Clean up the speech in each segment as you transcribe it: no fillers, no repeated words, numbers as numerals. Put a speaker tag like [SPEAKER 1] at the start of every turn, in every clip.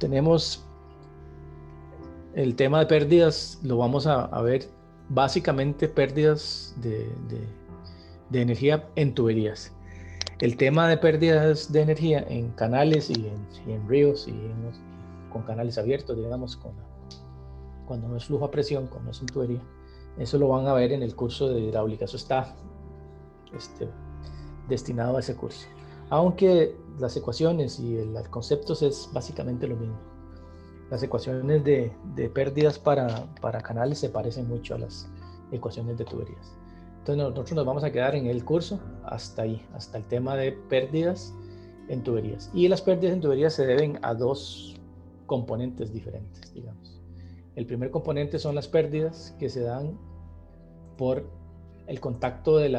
[SPEAKER 1] tenemos el tema de pérdidas, lo vamos a ver básicamente pérdidas de energía en tuberías. El tema de pérdidas de energía en canales y en ríos y con canales abiertos, digamos, cuando no es flujo a presión, cuando no es en tubería, eso lo van a ver en el curso de hidráulica. Eso está destinado a ese curso. Aunque las ecuaciones y los conceptos es básicamente lo mismo. Las ecuaciones de pérdidas para canales se parecen mucho a las ecuaciones de tuberías. Entonces nosotros nos vamos a quedar en el curso hasta ahí, hasta el tema de pérdidas en tuberías. Y las pérdidas en tuberías se deben a dos componentes diferentes, digamos. El primer componente son las pérdidas que se dan por el contacto del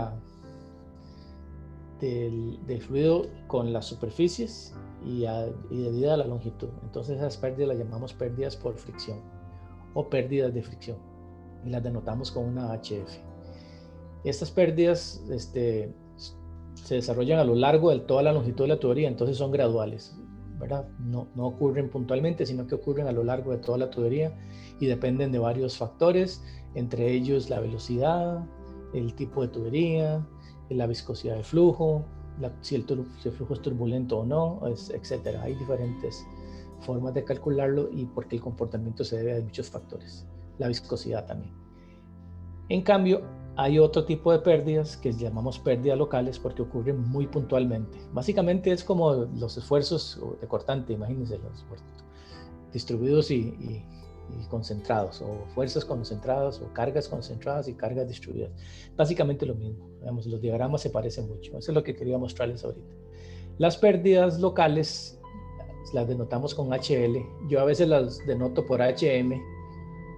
[SPEAKER 1] fluido con las superficies y debido a la longitud. Entonces esas pérdidas las llamamos pérdidas por fricción o pérdidas de fricción y las denotamos con una HF. Estas pérdidas se desarrollan a lo largo de toda la longitud de la tubería, entonces son graduales, ¿verdad? No ocurren puntualmente, sino que ocurren a lo largo de toda la tubería y dependen de varios factores, entre ellos la velocidad, el tipo de tubería, la viscosidad del flujo, si el flujo es turbulento o no, etc. Hay diferentes formas de calcularlo y porque el comportamiento se debe a muchos factores, la viscosidad también. En cambio, hay otro tipo de pérdidas que llamamos pérdidas locales porque ocurren muy puntualmente. Básicamente es como los esfuerzos de cortante, imagínense, los esfuerzos distribuidos y concentrados, o fuerzas concentradas, o cargas concentradas y cargas distribuidas. Básicamente lo mismo. Digamos, los diagramas se parecen mucho. Eso es lo que quería mostrarles ahorita. Las pérdidas locales las denotamos con HL. Yo a veces las denoto por HM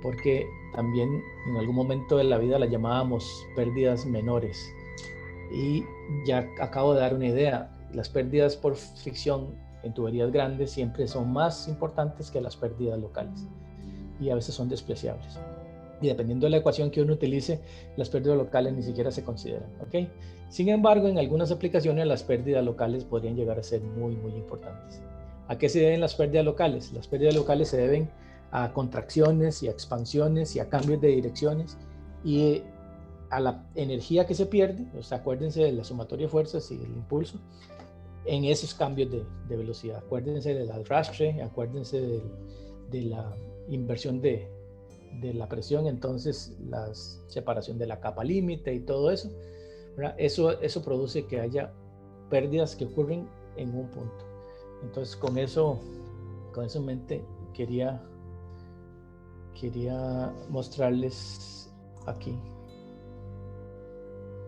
[SPEAKER 1] porque también en algún momento de la vida las llamábamos pérdidas menores. Y ya acabo de dar una idea. Las pérdidas por fricción en tuberías grandes siempre son más importantes que las pérdidas locales y a veces son despreciables. Y dependiendo de la ecuación que uno utilice, las pérdidas locales ni siquiera se consideran, ¿ok? Sin embargo, en algunas aplicaciones las pérdidas locales podrían llegar a ser muy, muy importantes. ¿A qué se deben las pérdidas locales? Las pérdidas locales se deben a contracciones y a expansiones y a cambios de direcciones y a la energía que se pierde. O sea, acuérdense de la sumatoria de fuerzas y el impulso en esos cambios de velocidad. Acuérdense del arrastre, acuérdense de la inversión de la presión, entonces la separación de la capa límite y todo eso, ¿verdad? Eso produce que haya pérdidas que ocurren en un punto. Entonces con eso en mente quería mostrarles aquí.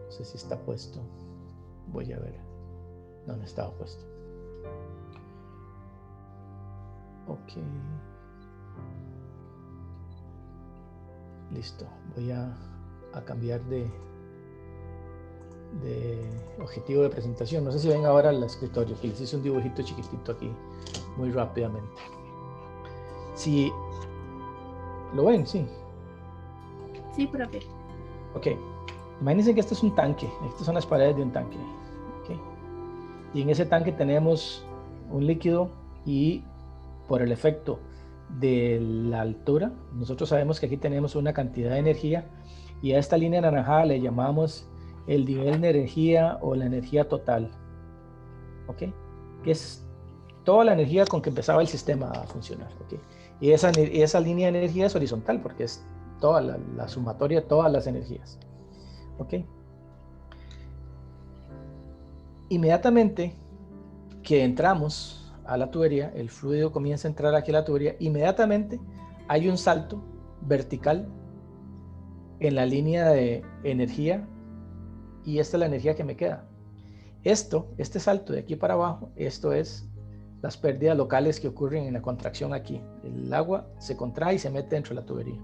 [SPEAKER 1] No sé si está puesto. Voy a ver. No estaba puesto. Ok. Listo. Voy a cambiar de objetivo de presentación. No sé si ven ahora el escritorio, que les hice un dibujito chiquitito aquí, muy rápidamente. Si lo ven, sí.
[SPEAKER 2] Sí, profe.
[SPEAKER 1] Ok. Imagínense que este es un tanque. Estas son las paredes de un tanque. Okay. Y en ese tanque tenemos un líquido y por el efecto de la altura, nosotros sabemos que aquí tenemos una cantidad de energía y a esta línea naranjada le llamamos el nivel de energía o la energía total. ¿Ok? Que es toda la energía con que empezaba el sistema a funcionar. ¿Ok? Y esa línea de energía es horizontal porque es toda la sumatoria de todas las energías. ¿Ok? Inmediatamente que entramos a la tubería, el fluido comienza a entrar aquí a la tubería, inmediatamente hay un salto vertical en la línea de energía y esta es la energía que me queda. Este salto de aquí para abajo, esto es las pérdidas locales que ocurren en la contracción aquí. El agua se contrae y se mete dentro de la tubería.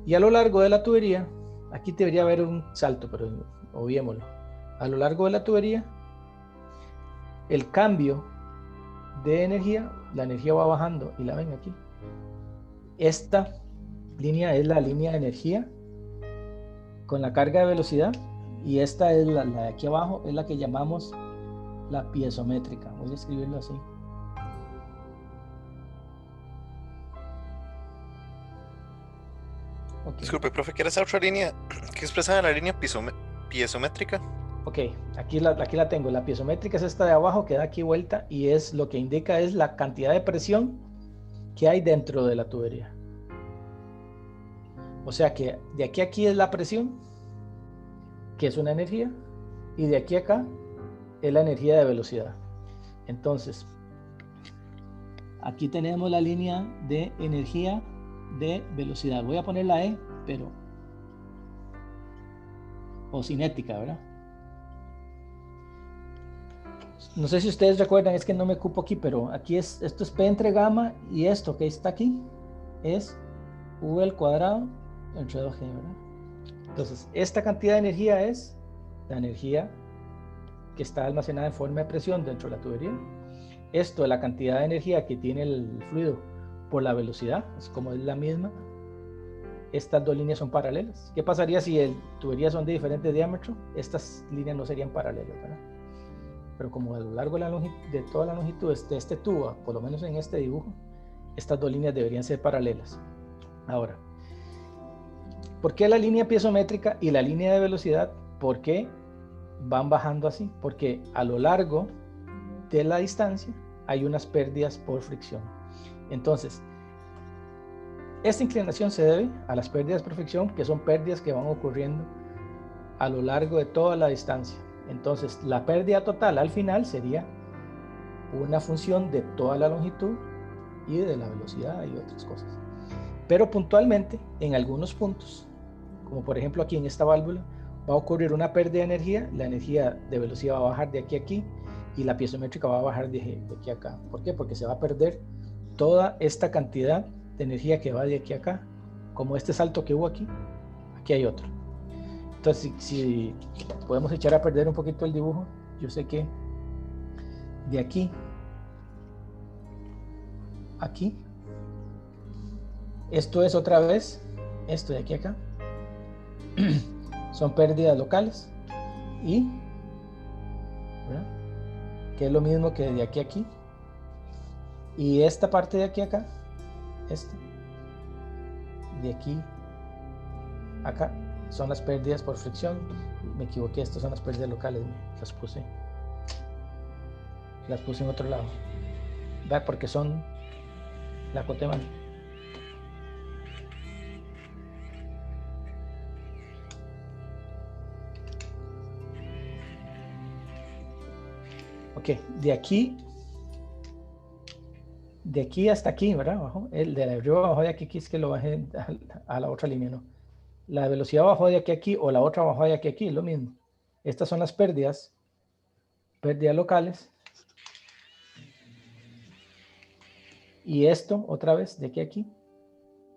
[SPEAKER 1] Y a lo largo de la tubería, aquí debería haber un salto, pero obviémoslo. A lo largo de la tubería, el cambio de energía, la energía va bajando y la ven aquí. Esta línea es la línea de energía con la carga de velocidad y esta es la de aquí abajo, es la que llamamos la piezométrica. Voy a escribirlo así.
[SPEAKER 3] Disculpe, profe, ¿qué era esa otra línea que expresaba la línea piezométrica?
[SPEAKER 1] Ok, aquí la tengo. La piezométrica es esta de abajo que da aquí vuelta y es lo que indica es la cantidad de presión que hay dentro de la tubería. O sea que de aquí a aquí es la presión, que es una energía, y de aquí a acá es la energía de velocidad. Entonces, aquí tenemos la línea de energía de velocidad. Voy a poner la E, pero o cinética, ¿verdad? No sé si ustedes recuerdan, es que no me cupo aquí, pero aquí esto es P entre gamma y esto que está aquí es V al cuadrado entre 2G, ¿verdad? Entonces, esta cantidad de energía es la energía que está almacenada en forma de presión dentro de la tubería. Esto es la cantidad de energía que tiene el fluido por la velocidad, es como es la misma. Estas dos líneas son paralelas. ¿Qué pasaría si tuberías son de diferente diámetro? Estas líneas no serían paralelas, ¿verdad? Pero como a lo largo de toda la longitud de este tubo, por lo menos en este dibujo, estas dos líneas deberían ser paralelas. Ahora, ¿por qué la línea piezométrica y la línea de velocidad? ¿Por qué van bajando así? Porque a lo largo de la distancia hay unas pérdidas por fricción. Entonces, esta inclinación se debe a las pérdidas por fricción, que son pérdidas que van ocurriendo a lo largo de toda la distancia. Entonces, la pérdida total al final sería una función de toda la longitud y de la velocidad y otras cosas. Pero puntualmente, en algunos puntos, como por ejemplo aquí en esta válvula, va a ocurrir una pérdida de energía. La energía de velocidad va a bajar de aquí a aquí y la piezométrica va a bajar de aquí a acá. ¿Por qué? Porque se va a perder toda esta cantidad de energía que va de aquí a acá. Como este salto que hubo aquí, aquí hay otro. Entonces, si podemos echar a perder un poquito el dibujo, yo sé que de aquí a aquí, esto es otra vez, esto de aquí a acá, son pérdidas locales y, ¿verdad?, que es lo mismo que de aquí a aquí, y esta parte de aquí a acá, esta, de aquí a acá, son las pérdidas por fricción. Me equivoqué, estas son las pérdidas locales, las puse en otro lado, ¿verdad?, porque son la coté mal. Ok, de aquí hasta aquí, ¿verdad? Abajo, el de arriba abajo de aquí es que lo bajé a la otra línea, ¿no? La velocidad bajó de aquí a aquí o la otra bajó de aquí a aquí, lo mismo. Estas son las pérdidas locales. Y esto, otra vez, de aquí a aquí,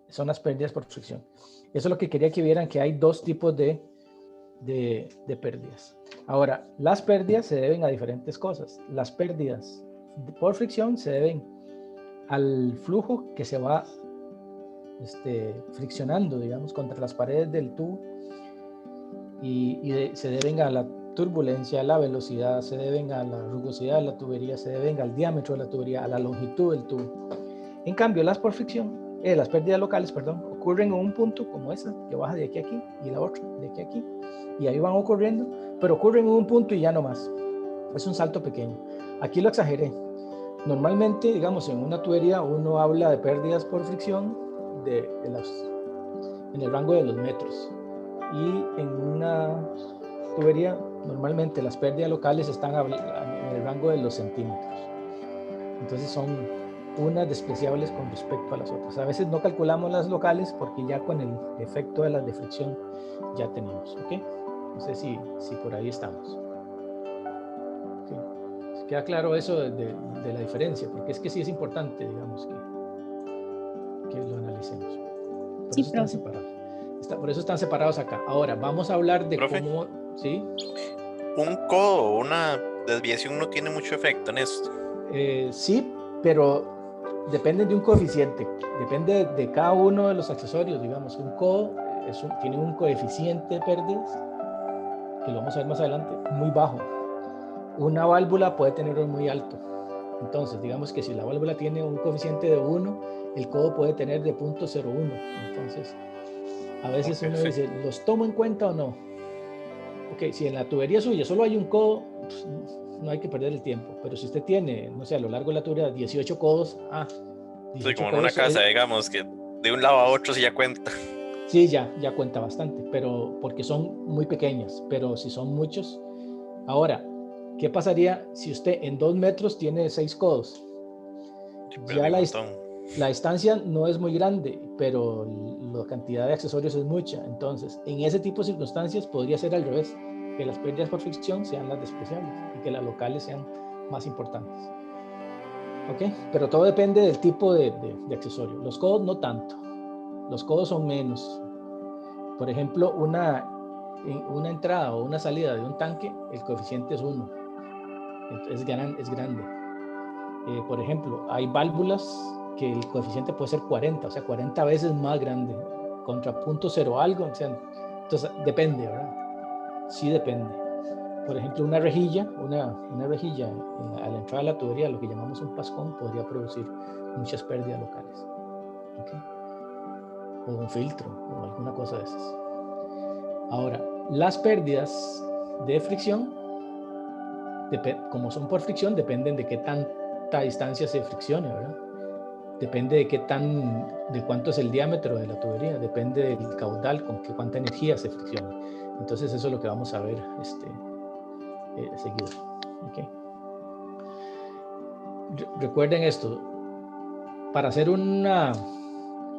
[SPEAKER 1] son las pérdidas por fricción. Eso es lo que quería que vieran, que hay dos tipos de pérdidas. Ahora, las pérdidas se deben a diferentes cosas. Las pérdidas por fricción se deben al flujo que se va friccionando, digamos, contra las paredes del tubo y se deben a la turbulencia, a la velocidad, se deben a la rugosidad de la tubería, se deben al diámetro de la tubería, a la longitud del tubo. En cambio, las pérdidas locales, perdón, ocurren en un punto como esta, que baja de aquí a aquí, y la otra de aquí a aquí, y ahí van ocurriendo, pero ocurren en un punto y ya no más. Es un salto pequeño. Aquí lo exageré. Normalmente, digamos, en una tubería uno habla de pérdidas por fricción en el rango de los metros. Y en una tubería, normalmente las pérdidas locales están en el rango de los centímetros. Entonces son unas despreciables con respecto a las otras. A veces no calculamos las locales porque ya con el efecto de la de fricción ya tenemos, ¿ok? No sé si por ahí estamos. Queda claro eso de la diferencia, porque es que sí es importante, digamos, que lo analicemos. Por eso están separados. Por eso están separados acá. Ahora, vamos a hablar de
[SPEAKER 3] ¿Profe?
[SPEAKER 1] cómo... ¿Sí?
[SPEAKER 3] ¿Un codo o una desviación no tiene mucho efecto en esto?
[SPEAKER 1] Sí, pero depende de un coeficiente. Depende de cada uno de los accesorios, digamos. Un codo tiene un coeficiente de pérdidas, que lo vamos a ver más adelante, muy bajo. Una válvula puede tener uno muy alto. Entonces, digamos que si la válvula tiene un coeficiente de 1, el codo puede tener de 0.01. Entonces, A veces uno
[SPEAKER 3] Perfecto.
[SPEAKER 1] dice, ¿los tomo en cuenta o no? Ok, si en la tubería suya solo hay un codo, pues, no hay que perder el tiempo. Pero si usted tiene, no sé, a lo largo de la tubería 18 codos,
[SPEAKER 3] Sí,
[SPEAKER 1] 18
[SPEAKER 3] como en una
[SPEAKER 1] codos,
[SPEAKER 3] casa, digamos, que de un lado a otro sí ya cuenta.
[SPEAKER 1] sí, ya cuenta bastante, pero porque son muy pequeñas. Pero si son muchos, ahora, ¿qué pasaría si usted en 2 metros tiene 6 codos?
[SPEAKER 3] Sí,
[SPEAKER 1] Ya
[SPEAKER 3] perdí un montón.
[SPEAKER 1] la distancia no es muy grande, pero la cantidad de accesorios es mucha. Entonces, en ese tipo de circunstancias podría ser al revés, que las pérdidas por fricción sean las despreciables y que las locales sean más importantes. ¿Ok? Pero todo depende del tipo de accesorio. Los codos no tanto. Los codos son menos. Por ejemplo, una entrada o una salida de un tanque, el coeficiente es 1. Es grande. Por ejemplo, hay válvulas que el coeficiente puede ser 40, o sea, 40 veces más grande, contra punto cero algo, o sea, entonces depende, ¿verdad? Sí depende. Por ejemplo, una rejilla a la entrada de la tubería, lo que llamamos un pascón, podría producir muchas pérdidas locales. ¿Okay? O un filtro, o alguna cosa de esas. Ahora, las pérdidas de fricción, como son por fricción, dependen de qué tanta distancia se friccione, ¿verdad? Depende de cuánto es el diámetro de la tubería, depende del caudal, con cuánta energía se fricciona. Entonces eso es lo que vamos a ver seguido. ¿Okay? Recuerden esto, para hacer una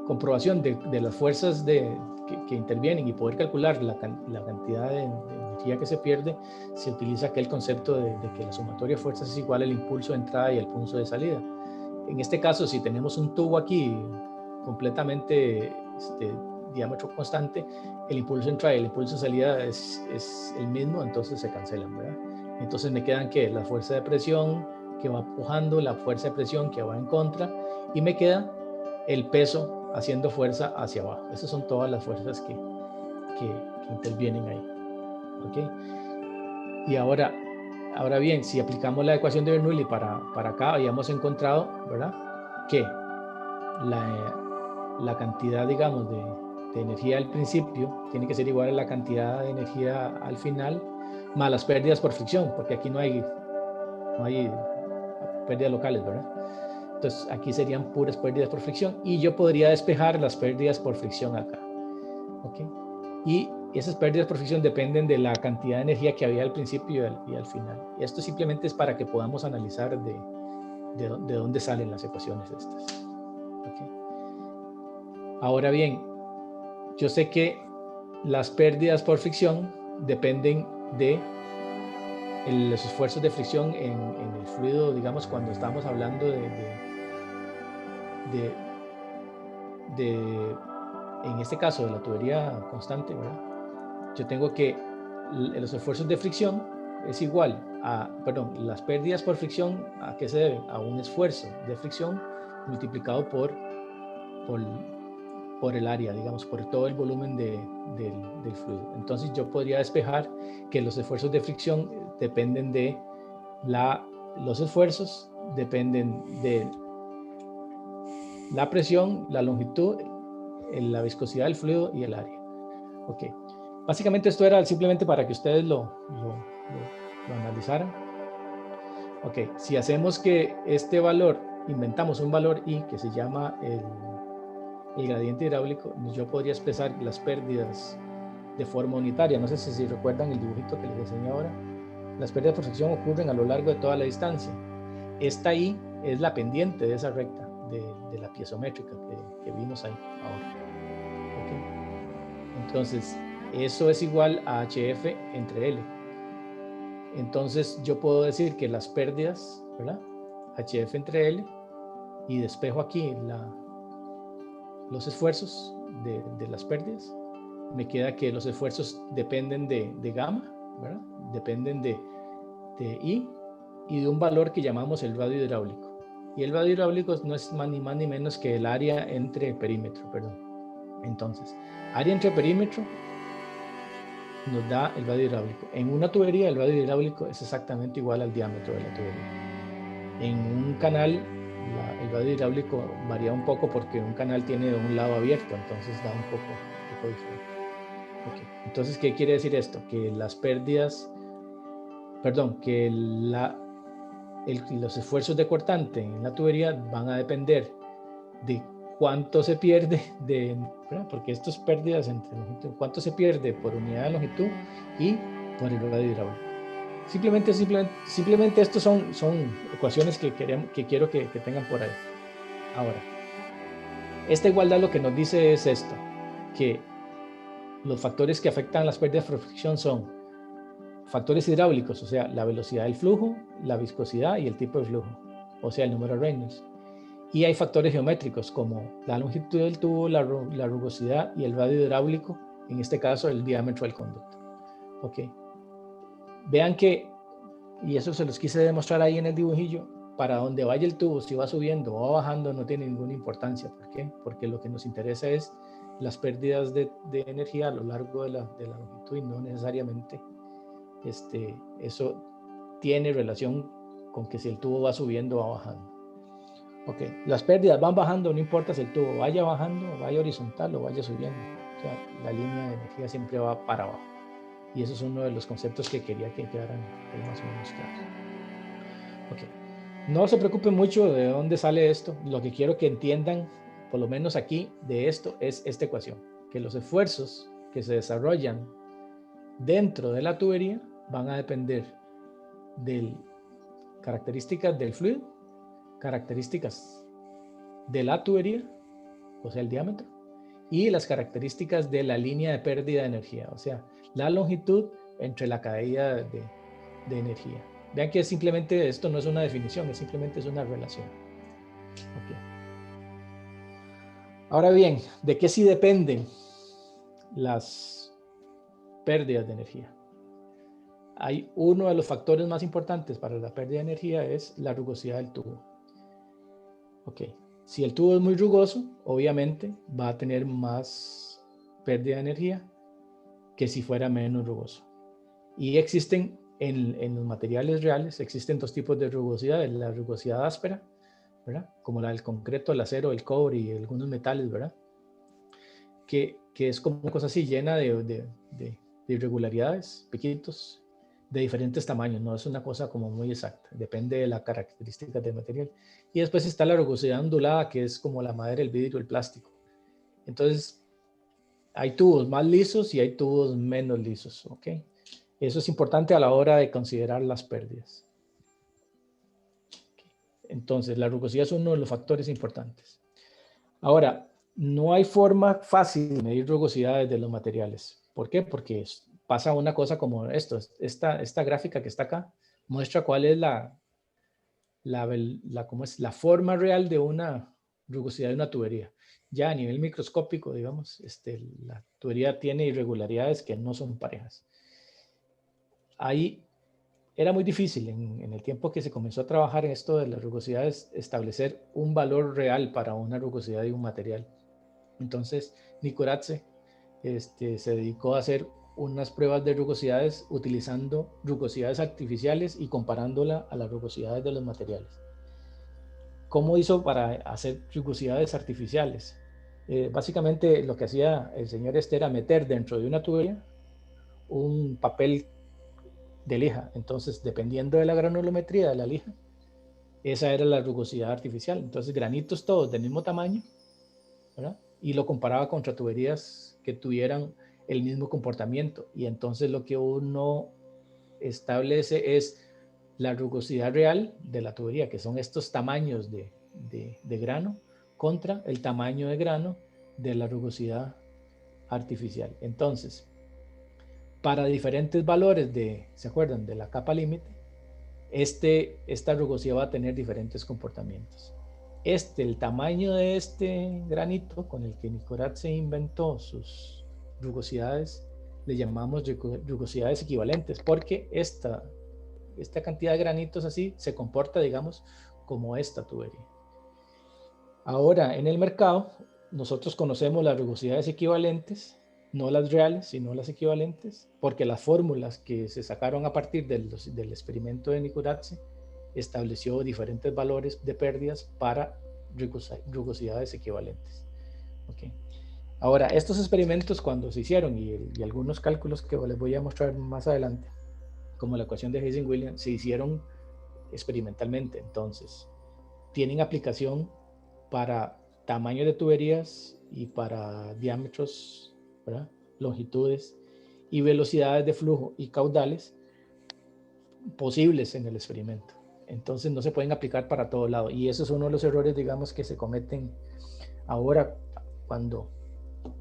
[SPEAKER 1] comprobación de las fuerzas que intervienen y poder calcular la cantidad de energía que se pierde, se utiliza aquel concepto de que la sumatoria de fuerzas es igual al impulso de entrada y el impulso de salida. En este caso, si tenemos un tubo aquí completamente diámetro constante, el impulso de entrada y el impulso de salida es el mismo, entonces se cancelan, ¿verdad? Entonces me quedan que la fuerza de presión que va empujando, la fuerza de presión que va en contra, y me queda el peso haciendo fuerza hacia abajo. Esas son todas las fuerzas que intervienen ahí. ¿Okay? Y ahora bien, si aplicamos la ecuación de Bernoulli para acá, habíamos encontrado, ¿verdad?, que la cantidad, digamos, de energía al principio tiene que ser igual a la cantidad de energía al final, más las pérdidas por fricción, porque aquí no hay pérdidas locales, ¿verdad? Entonces aquí serían puras pérdidas por fricción y yo podría despejar las pérdidas por fricción acá. ¿Okay? Y esas pérdidas por fricción dependen de la cantidad de energía que había al principio y al final. Y esto simplemente es para que podamos analizar de dónde salen las ecuaciones estas. ¿Okay? Ahora bien, yo sé que las pérdidas por fricción dependen de los esfuerzos de fricción en el fluido, digamos, cuando estamos hablando en este caso, de la tubería constante, ¿verdad? Yo tengo que los esfuerzos de fricción es igual a, las pérdidas por fricción, ¿a qué se deben? A un esfuerzo de fricción multiplicado por el área, digamos, por todo el volumen del fluido. Entonces yo podría despejar que los esfuerzos de fricción dependen de los esfuerzos, dependen de la presión, la longitud, la viscosidad del fluido y el área. Ok. Básicamente esto era simplemente para que ustedes lo analizaran. Ok, si hacemos que este valor, inventamos un valor I que se llama el gradiente hidráulico, yo podría expresar las pérdidas de forma unitaria. No sé si recuerdan el dibujito que les enseñé ahora. Las pérdidas por fricción ocurren a lo largo de toda la distancia. Esta I es la pendiente de esa recta de la piezométrica que vimos ahí ahora. Okay. Entonces, eso es igual a HF entre L. Entonces, yo puedo decir que las pérdidas, ¿verdad? HF entre L, y despejo aquí los esfuerzos de las pérdidas. Me queda que los esfuerzos dependen de gamma, ¿verdad? Dependen de I y de un valor que llamamos el radio hidráulico. Y el radio hidráulico no es ni más ni menos que el área entre perímetro, perdón. Entonces, área entre perímetro nos da el radio hidráulico. En una tubería, el radio hidráulico es exactamente igual al diámetro de la tubería. En un canal, el radio hidráulico varía un poco porque un canal tiene un lado abierto, entonces da un poco poco diferente. Okay. Entonces, ¿qué quiere decir esto? Que las pérdidas, perdón, que los esfuerzos de cortante en la tubería van a depender de cuánto se pierde, ¿verdad? Porque esto es pérdidas entre longitud, cuánto se pierde por unidad de longitud y por el radio hidráulico. Simplemente estos son ecuaciones que quiero que tengan por ahí. Ahora, esta igualdad lo que nos dice es esto, que los factores que afectan las pérdidas por fricción son factores hidráulicos, o sea, la velocidad del flujo, la viscosidad y el tipo de flujo, o sea, el número de Reynolds. Y hay factores geométricos como la longitud del tubo, la rugosidad y el radio hidráulico, en este caso el diámetro del conducto. Ok. Vean que, y eso se los quise demostrar ahí en el dibujillo, para donde vaya el tubo, si va subiendo o va bajando, no tiene ninguna importancia. ¿Por qué? Porque lo que nos interesa es las pérdidas de energía a lo largo de la longitud y no necesariamente eso tiene relación con que si el tubo va subiendo o va bajando. Ok, las pérdidas van bajando, no importa si el tubo vaya bajando, vaya horizontal o vaya subiendo. O sea, la línea de energía siempre va para abajo. Y eso es uno de los conceptos que quería que quedaran más o menos claros. Ok. No se preocupen mucho de dónde sale esto. Lo que quiero que entiendan, por lo menos aquí, de esto es esta ecuación. Que los esfuerzos que se desarrollan dentro de la tubería van a depender de características del fluido, características de la tubería, o sea, el diámetro, y las características de la línea de pérdida de energía, o sea, la longitud entre la caída de energía. Vean que simplemente esto no es una definición, simplemente es una relación. Okay. Ahora bien, ¿de qué sí dependen las pérdidas de energía? Hay uno de los factores más importantes para la pérdida de energía es la rugosidad del tubo. Ok, si el tubo es muy rugoso, obviamente va a tener más pérdida de energía que si fuera menos rugoso. Y existen en los materiales reales, existen dos tipos de rugosidad, la rugosidad áspera, ¿verdad? Como la del concreto, el acero, el cobre y algunos metales, ¿verdad? Que es como una cosa así llena de irregularidades, piquitos, de diferentes tamaños, no es una cosa como muy exacta, depende de las características del material. Y después está la rugosidad ondulada, que es como la madera, el vidrio, el plástico. Entonces, hay tubos más lisos y hay tubos menos lisos, ¿ok? Eso es importante a la hora de considerar las pérdidas. Entonces, la rugosidad es uno de los factores importantes. Ahora, no hay forma fácil de medir rugosidades de los materiales. ¿Por qué? Porque pasa una cosa como esto. Esta gráfica que está acá muestra cuál es ¿cómo es? La forma real de una rugosidad de una tubería. Ya a nivel microscópico, digamos, la tubería tiene irregularidades que no son parejas. Ahí era muy difícil en el tiempo que se comenzó a trabajar en esto de las rugosidades establecer un valor real para una rugosidad de un material. Entonces, Nicorazze se dedicó a hacer unas pruebas de rugosidades utilizando rugosidades artificiales y comparándola a las rugosidades de los materiales. ¿Cómo hizo para hacer rugosidades artificiales? Básicamente lo que hacía el señor era meter dentro de una tubería un papel de lija. Entonces, dependiendo de la granulometría de la lija, esa era la rugosidad artificial. Entonces, granitos todos del mismo tamaño, ¿verdad? Y lo comparaba contra tuberías que tuvieran el mismo comportamiento. Y entonces lo que uno establece es la rugosidad real de la tubería, que son estos tamaños de grano, contra el tamaño de grano de la rugosidad artificial. Entonces, para diferentes valores ¿se acuerdan? De la capa límite, esta rugosidad va a tener diferentes comportamientos. El tamaño de este granito con el que Nicorazze inventó sus rugosidades, le llamamos rugosidades equivalentes, porque esta cantidad de granitos así se comporta, digamos, como esta tubería. Ahora, en el mercado, nosotros conocemos las rugosidades equivalentes, no las reales, sino las equivalentes, porque las fórmulas que se sacaron a partir del experimento de Nicorazze estableció diferentes valores de pérdidas para rugosidades equivalentes. Okay. Ahora, estos experimentos cuando se hicieron y algunos cálculos que les voy a mostrar más adelante, como la ecuación de Ising-Williams, se hicieron experimentalmente. Entonces, tienen aplicación para tamaño de tuberías y para diámetros, ¿verdad? Longitudes y velocidades de flujo y caudales posibles en el experimento. Entonces no se pueden aplicar para todo lado. Y eso es uno de los errores, digamos, que se cometen ahora cuando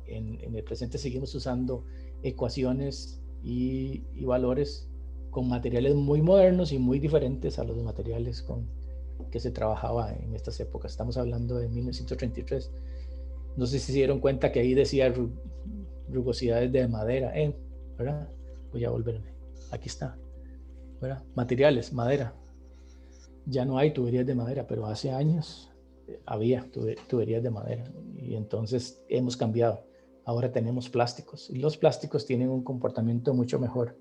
[SPEAKER 1] en el presente seguimos usando ecuaciones y valores con materiales muy modernos y muy diferentes a los materiales con que se trabajaba en estas épocas. Estamos hablando de 1933. No sé si se dieron cuenta que ahí decía rugosidades de madera, ¿verdad? Voy a volverme. Aquí está, ¿verdad? Materiales, madera. Ya no hay tuberías de madera, pero hace años había tuberías de madera y entonces hemos cambiado. Ahora tenemos plásticos y los plásticos tienen un comportamiento mucho mejor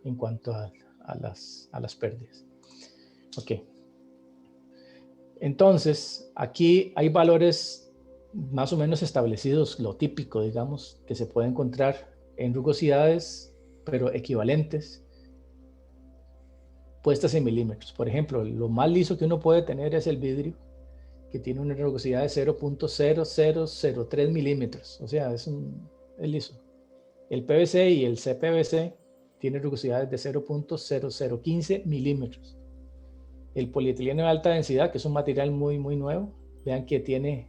[SPEAKER 1] en cuanto a las pérdidas. Ok. Entonces, aquí hay valores más o menos establecidos, lo típico, digamos, que se puede encontrar en rugosidades, pero equivalentes, puestas en milímetros. Por ejemplo, lo más liso que uno puede tener es el vidrio, que tiene una rugosidad de 0.0003 milímetros, o sea, es liso. El PVC y el CPVC tienen rugosidades de 0.0015 milímetros. El polietileno de alta densidad, que es un material muy, muy nuevo, vean que tiene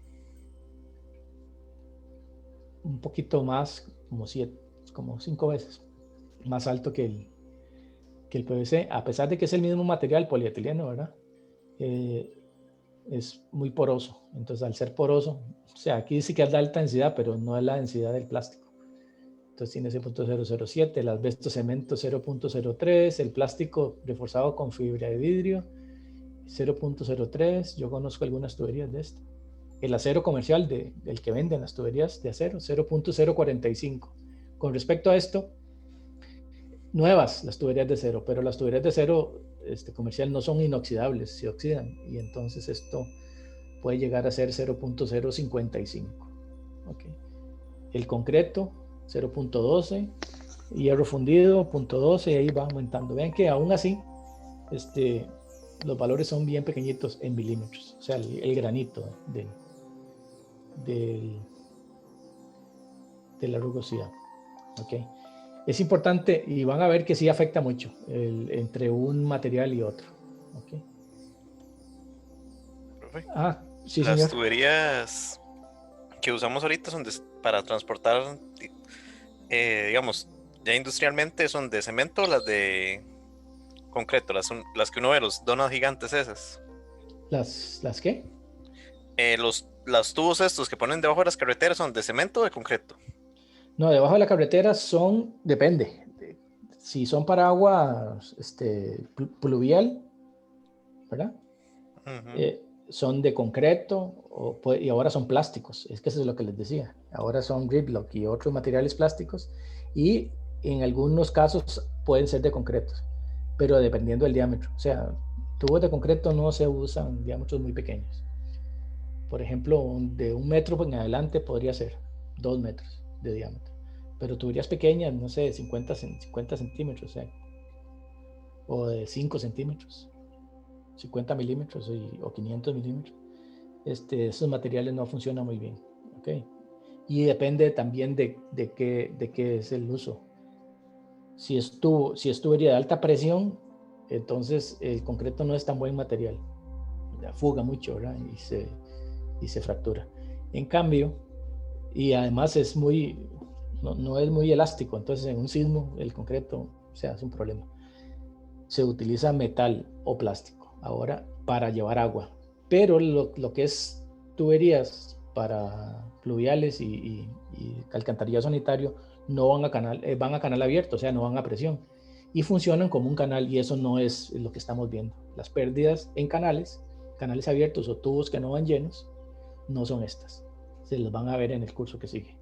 [SPEAKER 1] un poquito más, como 5 veces más alto que el PVC, a pesar de que es el mismo material polietileno, ¿verdad? Es muy poroso. Entonces, al ser poroso, o sea, aquí dice que es de alta densidad, pero no es la densidad del plástico. Entonces tiene 0.007, el asbesto cemento 0.03, el plástico reforzado con fibra de vidrio 0.03. Yo conozco algunas tuberías de esto. El acero comercial del que venden las tuberías de acero 0.045. Con respecto a esto, nuevas las tuberías de acero, pero las tuberías de acero comercial no son inoxidables, se oxidan y entonces esto puede llegar a ser 0.055. Okay. El concreto 0.12, hierro fundido 0.12 y ahí va aumentando. Vean que aún así los valores son bien pequeñitos en milímetros, o sea, el granito de la rugosidad. Okay. Es importante y van a ver que sí afecta mucho entre un material y otro. Okay.
[SPEAKER 3] Profe,
[SPEAKER 1] Sí,
[SPEAKER 3] las
[SPEAKER 1] señor.
[SPEAKER 3] tuberías que usamos ahorita son para transportar, digamos, ya industrialmente son de cemento, las de concreto, las que uno ve, los donas gigantes esas.
[SPEAKER 1] ¿Las qué?
[SPEAKER 3] Los tubos estos que ponen debajo de las carreteras son de cemento o de concreto.
[SPEAKER 1] No, debajo de la carretera depende. Si son para agua pluvial, ¿verdad? Son de concreto y ahora son plásticos. Es que eso es lo que les decía. Ahora son Gridlock y otros materiales plásticos y en algunos casos pueden ser de concreto, pero dependiendo del diámetro. O sea, tubos de concreto no se usan diámetros muy pequeños. Por ejemplo, de 1 metro en adelante podría ser 2 metros de diámetro. Pero tuberías pequeñas, no sé, 50 centímetros, o de 5 centímetros, 50 milímetros o 500 milímetros. Esos materiales no funcionan muy bien. ¿Okay? Y depende también de qué es el uso. Si es tubería de alta presión, entonces el concreto no es tan buen material. Fuga mucho, ¿verdad? Y se fractura. En cambio, y además no es muy elástico, entonces en un sismo el concreto, o sea, es un problema. Se utiliza metal o plástico ahora para llevar agua, pero lo que es tuberías para pluviales y alcantarillado sanitario no van a canal abierto, o sea, no van a presión y funcionan como un canal y eso no es lo que estamos viendo. Las pérdidas en canales abiertos o tubos que no van llenos no son estas. Se los van a ver en el curso que sigue.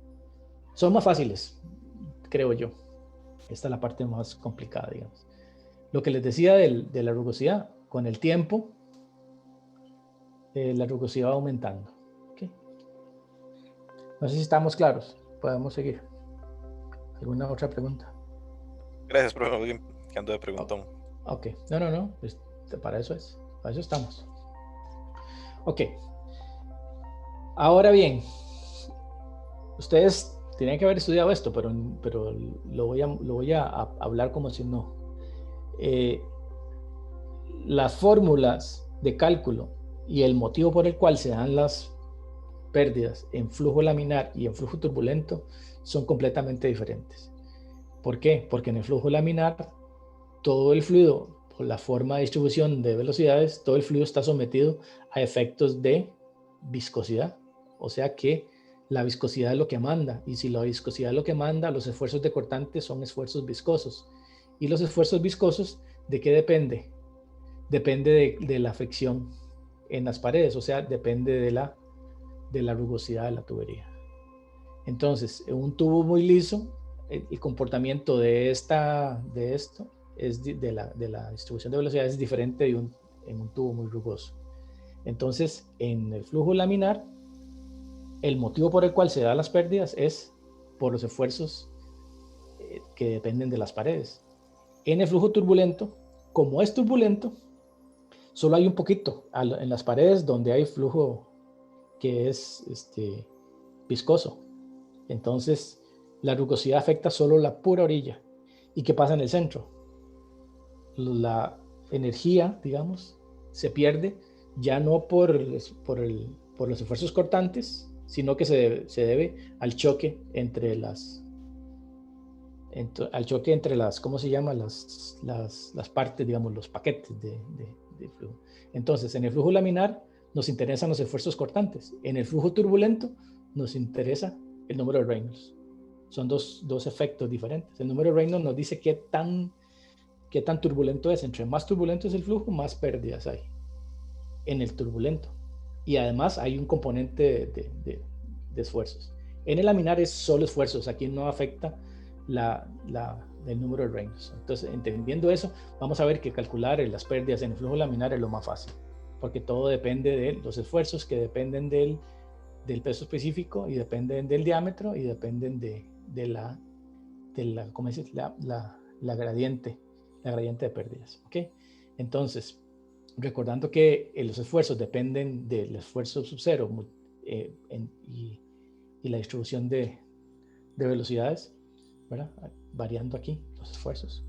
[SPEAKER 1] Son más fáciles, creo yo. Esta es la parte más complicada, digamos. Lo que les decía de la rugosidad, con el tiempo, la rugosidad va aumentando. ¿Okay? No sé si estamos claros. podemos seguir. ¿Alguna otra pregunta?
[SPEAKER 3] Gracias, profe. Alguien que ando de preguntón.
[SPEAKER 1] Ok, no, para eso estamos. Ok, ahora bien, ustedes tenían que haber estudiado esto, pero lo voy a hablar como si no. Las fórmulas de cálculo y el motivo por el cual se dan las pérdidas en flujo laminar y en flujo turbulento son completamente diferentes. ¿Por qué? Porque en el flujo laminar todo el fluido, por la forma de distribución de velocidades, todo el fluido está sometido a efectos de viscosidad. O sea que la viscosidad es lo que manda. Y si la viscosidad es lo que manda, los esfuerzos de cortante son esfuerzos viscosos. Y los esfuerzos viscosos, ¿de qué depende? Depende de la fricción en las paredes. O sea, depende de la rugosidad de la tubería. Entonces, en un tubo muy liso, el comportamiento de esto es de la distribución de velocidad es diferente en un tubo muy rugoso. Entonces, en el flujo laminar, el motivo por el cual se dan las pérdidas es por los esfuerzos que dependen de las paredes. En el flujo turbulento, como es turbulento, solo hay un poquito en las paredes donde hay flujo que es viscoso. Entonces, la rugosidad afecta solo la pura orilla. ¿Y qué pasa en el centro? La energía, digamos, se pierde ya no por los esfuerzos cortantes, sino que se debe al choque entre las, ¿cómo se llama? Las partes, digamos, los paquetes de flujo. Entonces, en el flujo laminar nos interesan los esfuerzos cortantes. En el flujo turbulento nos interesa el número de Reynolds. Son dos efectos diferentes. El número de Reynolds nos dice qué tan turbulento es. Entre más turbulento es el flujo, más pérdidas hay en el turbulento. Y además hay un componente de esfuerzos. En el laminar es solo esfuerzos. Aquí no afecta el número de Reynolds. Entonces, entendiendo eso, vamos a ver que calcular las pérdidas en el flujo laminar es lo más fácil, porque todo depende de los esfuerzos que dependen del peso específico y dependen del diámetro y dependen de la ¿cómo se dice? La gradiente de pérdidas. ¿Okay? Entonces, recordando que los esfuerzos dependen del esfuerzo sub cero y la distribución de velocidades, ¿verdad? Variando aquí los esfuerzos.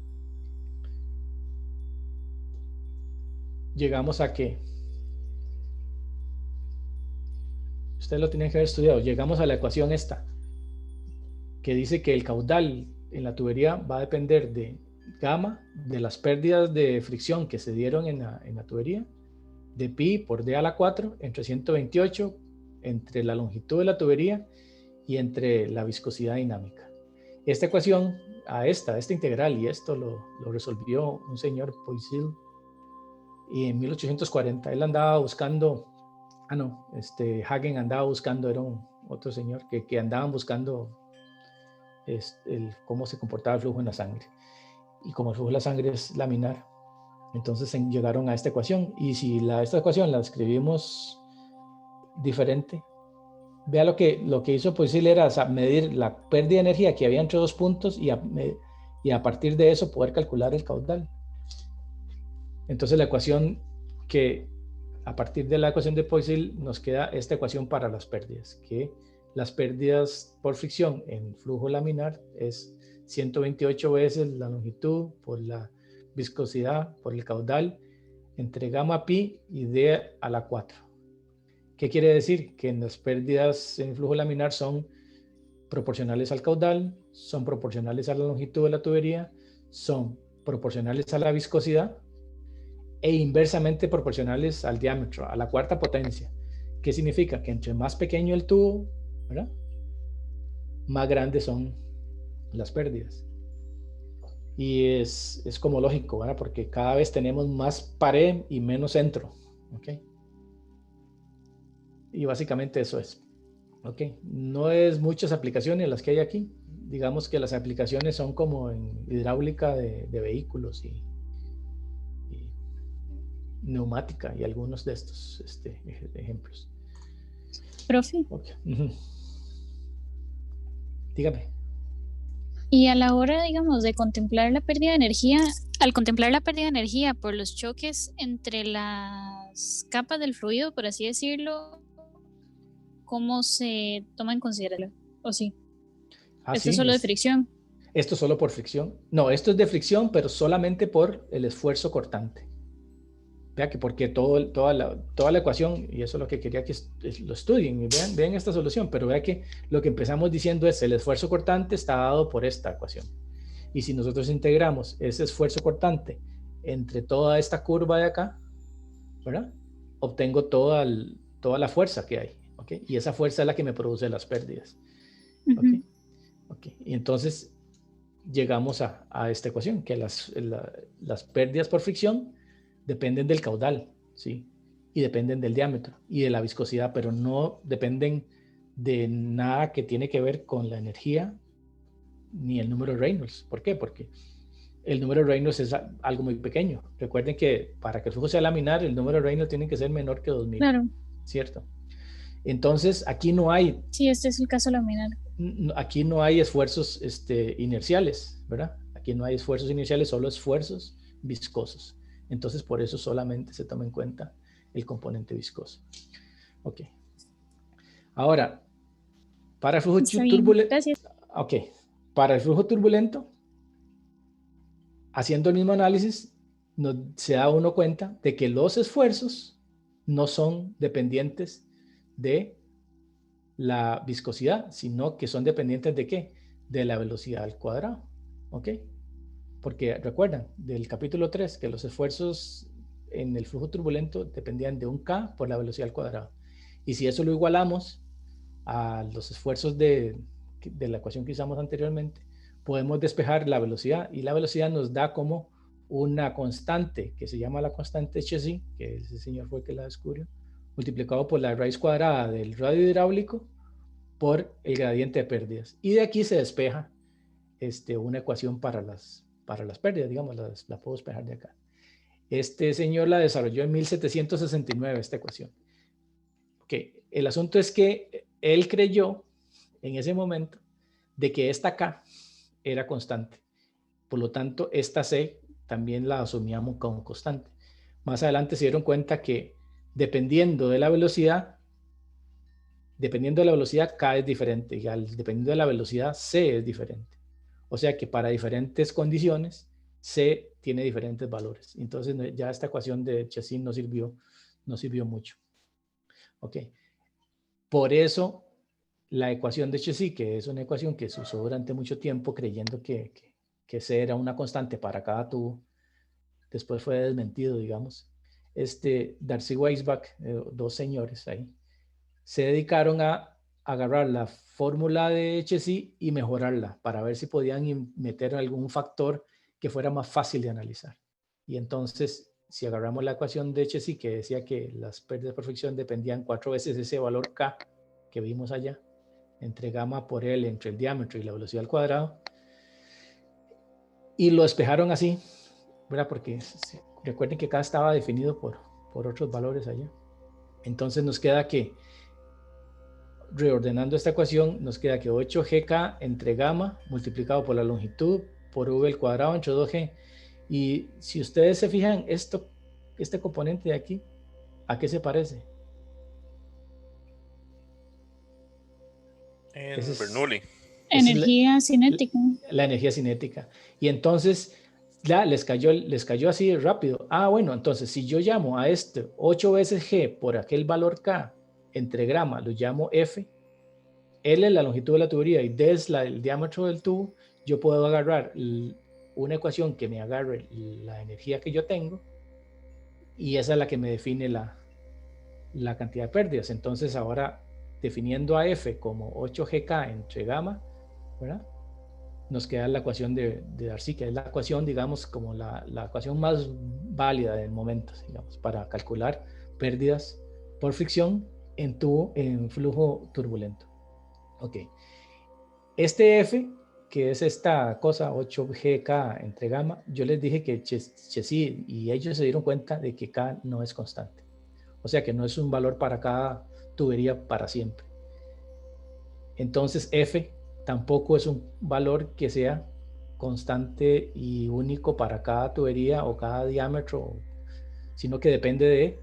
[SPEAKER 1] Llegamos a que ustedes lo tienen que haber estudiado. Llegamos a la ecuación esta, que dice que el caudal en la tubería va a depender de gamma, de las pérdidas de fricción que se dieron en la tubería, de pi por d a la 4 entre 128, entre la longitud de la tubería y entre la viscosidad dinámica. Esta ecuación, esta integral, y esto lo resolvió un señor Poiseuille, y en 1840 él andaba buscando, Hagen andaba buscando, era otro señor que andaban buscando cómo se comportaba el flujo en la sangre. Y como el flujo de la sangre es laminar, entonces llegaron a esta ecuación. Y si esta ecuación la escribimos diferente, vea lo que hizo Poiseuille era medir la pérdida de energía que había entre dos puntos y a partir de eso poder calcular el caudal. Entonces la ecuación a partir de la ecuación de Poiseuille nos queda esta ecuación para las pérdidas, que las pérdidas por fricción en flujo laminar es 128 veces la longitud por la viscosidad por el caudal entre gamma pi y d a la 4. ¿Qué quiere decir? Que las pérdidas en flujo laminar son proporcionales al caudal, son proporcionales a la longitud de la tubería, son proporcionales a la viscosidad e inversamente proporcionales al diámetro, a la cuarta potencia. ¿Qué significa? Que entre más pequeño el tubo, ¿verdad?, más grandes son las pérdidas. Y es como lógico, ¿verdad?, porque cada vez tenemos más pared y menos centro. ¿Ok? Y básicamente eso es. ¿Ok? No es muchas aplicaciones las que hay aquí. Digamos que las aplicaciones son como en hidráulica de vehículos y neumática y algunos de estos ejemplos.
[SPEAKER 2] Profe,
[SPEAKER 1] Okay. Dígame.
[SPEAKER 4] Y a la hora, digamos, de contemplar la pérdida de energía, al contemplar la pérdida de energía por los choques entre las capas del fluido, por así decirlo, ¿cómo se toma en consideración? ¿O sí? Esto es solo de fricción.
[SPEAKER 1] Esto es solo por fricción. No, esto es de fricción, pero solamente por el esfuerzo cortante. Vea que porque toda la ecuación, y eso es lo que quería que lo estudien, y vean esta solución, pero vea que lo que empezamos diciendo es el esfuerzo cortante está dado por esta ecuación. Y si nosotros integramos ese esfuerzo cortante entre toda esta curva de acá, ¿verdad? Obtengo toda la fuerza que hay, ¿ok? Y esa fuerza es la que me produce las pérdidas, ¿ok? ¿Ok? Y entonces llegamos a esta ecuación, que las pérdidas por fricción dependen del caudal, ¿sí? Y dependen del diámetro y de la viscosidad, pero no dependen de nada que tiene que ver con la energía ni el número de Reynolds. ¿Por qué? Porque el número de Reynolds es algo muy pequeño. Recuerden que para que el flujo sea laminar, el número de Reynolds tiene que ser menor que 2000.
[SPEAKER 4] Claro.
[SPEAKER 1] ¿Cierto? Entonces, aquí no hay...
[SPEAKER 4] Sí, este es el caso laminar.
[SPEAKER 1] Aquí no hay esfuerzos inerciales, ¿verdad? Aquí no hay esfuerzos inerciales, solo esfuerzos viscosos. Entonces, por eso solamente se toma en cuenta el componente viscoso. Ok. Ahora, para el flujo turbulento... Ok. Para el flujo turbulento, haciendo el mismo análisis, se da uno cuenta de que los esfuerzos no son dependientes de la viscosidad, sino que son dependientes de ¿qué? De la velocidad al cuadrado. ¿Ok? Porque recuerdan del capítulo 3 que los esfuerzos en el flujo turbulento dependían de un K por la velocidad al cuadrado. Y si eso lo igualamos a los esfuerzos de la ecuación que usamos anteriormente, podemos despejar la velocidad, y la velocidad nos da como una constante que se llama la constante Hc, que ese señor fue el que la descubrió, multiplicado por la raíz cuadrada del radio hidráulico por el gradiente de pérdidas. Y de aquí se despeja una ecuación para las pérdidas, digamos, la puedo despejar de acá. Este señor la desarrolló en 1769, esta ecuación. Okay. El asunto es que él creyó en ese momento de que esta K era constante. Por lo tanto, esta C también la asumíamos como constante. Más adelante se dieron cuenta que dependiendo de la velocidad, K es diferente, y dependiendo de la velocidad, C es diferente. O sea que para diferentes condiciones, C tiene diferentes valores. Entonces ya esta ecuación de Chassin no sirvió mucho. Ok. Por eso la ecuación de Chassin, que es una ecuación que se usó durante mucho tiempo creyendo que C era una constante para cada tubo, después fue desmentido, digamos. Darcy Weisbach, dos señores ahí, se dedicaron a agarrar la fórmula de Chassin y mejorarla para ver si podían meter algún factor que fuera más fácil de analizar. Y entonces, si agarramos la ecuación de Chassin que decía que las pérdidas por fricción dependían 4 veces de ese valor K que vimos allá, entre gamma por L, entre el diámetro y la velocidad al cuadrado, y lo despejaron así, ¿verdad? Porque recuerden que K estaba definido por otros valores allá. Entonces nos queda que, reordenando esta ecuación, nos queda que 8gk entre gamma multiplicado por la longitud por v al cuadrado entre 2g. Y si ustedes se fijan, este componente de aquí, ¿a qué se parece?
[SPEAKER 3] En Bernoulli.
[SPEAKER 4] Energía cinética.
[SPEAKER 1] La energía cinética. Y entonces les cayó así rápido. Bueno, entonces si yo llamo a 8 veces g por aquel valor k entre grama, lo llamo f, L es la longitud de la tubería y D es el diámetro del tubo, yo puedo agarrar una ecuación que me agarre la energía que yo tengo, y esa es la que me define la cantidad de pérdidas. Entonces ahora, definiendo a F como 8gk entre gamma, ¿verdad? Nos queda la ecuación de Darcy, que es la ecuación, digamos, como la ecuación más válida del momento, digamos, para calcular pérdidas por fricción en flujo turbulento. Ok. Este F, que es esta cosa 8gk entre gamma, yo les dije que Chassin y ellos se dieron cuenta de que K no es constante. O sea que no es un valor para cada tubería para siempre. Entonces F tampoco es un valor que sea constante y único para cada tubería o cada diámetro, sino que depende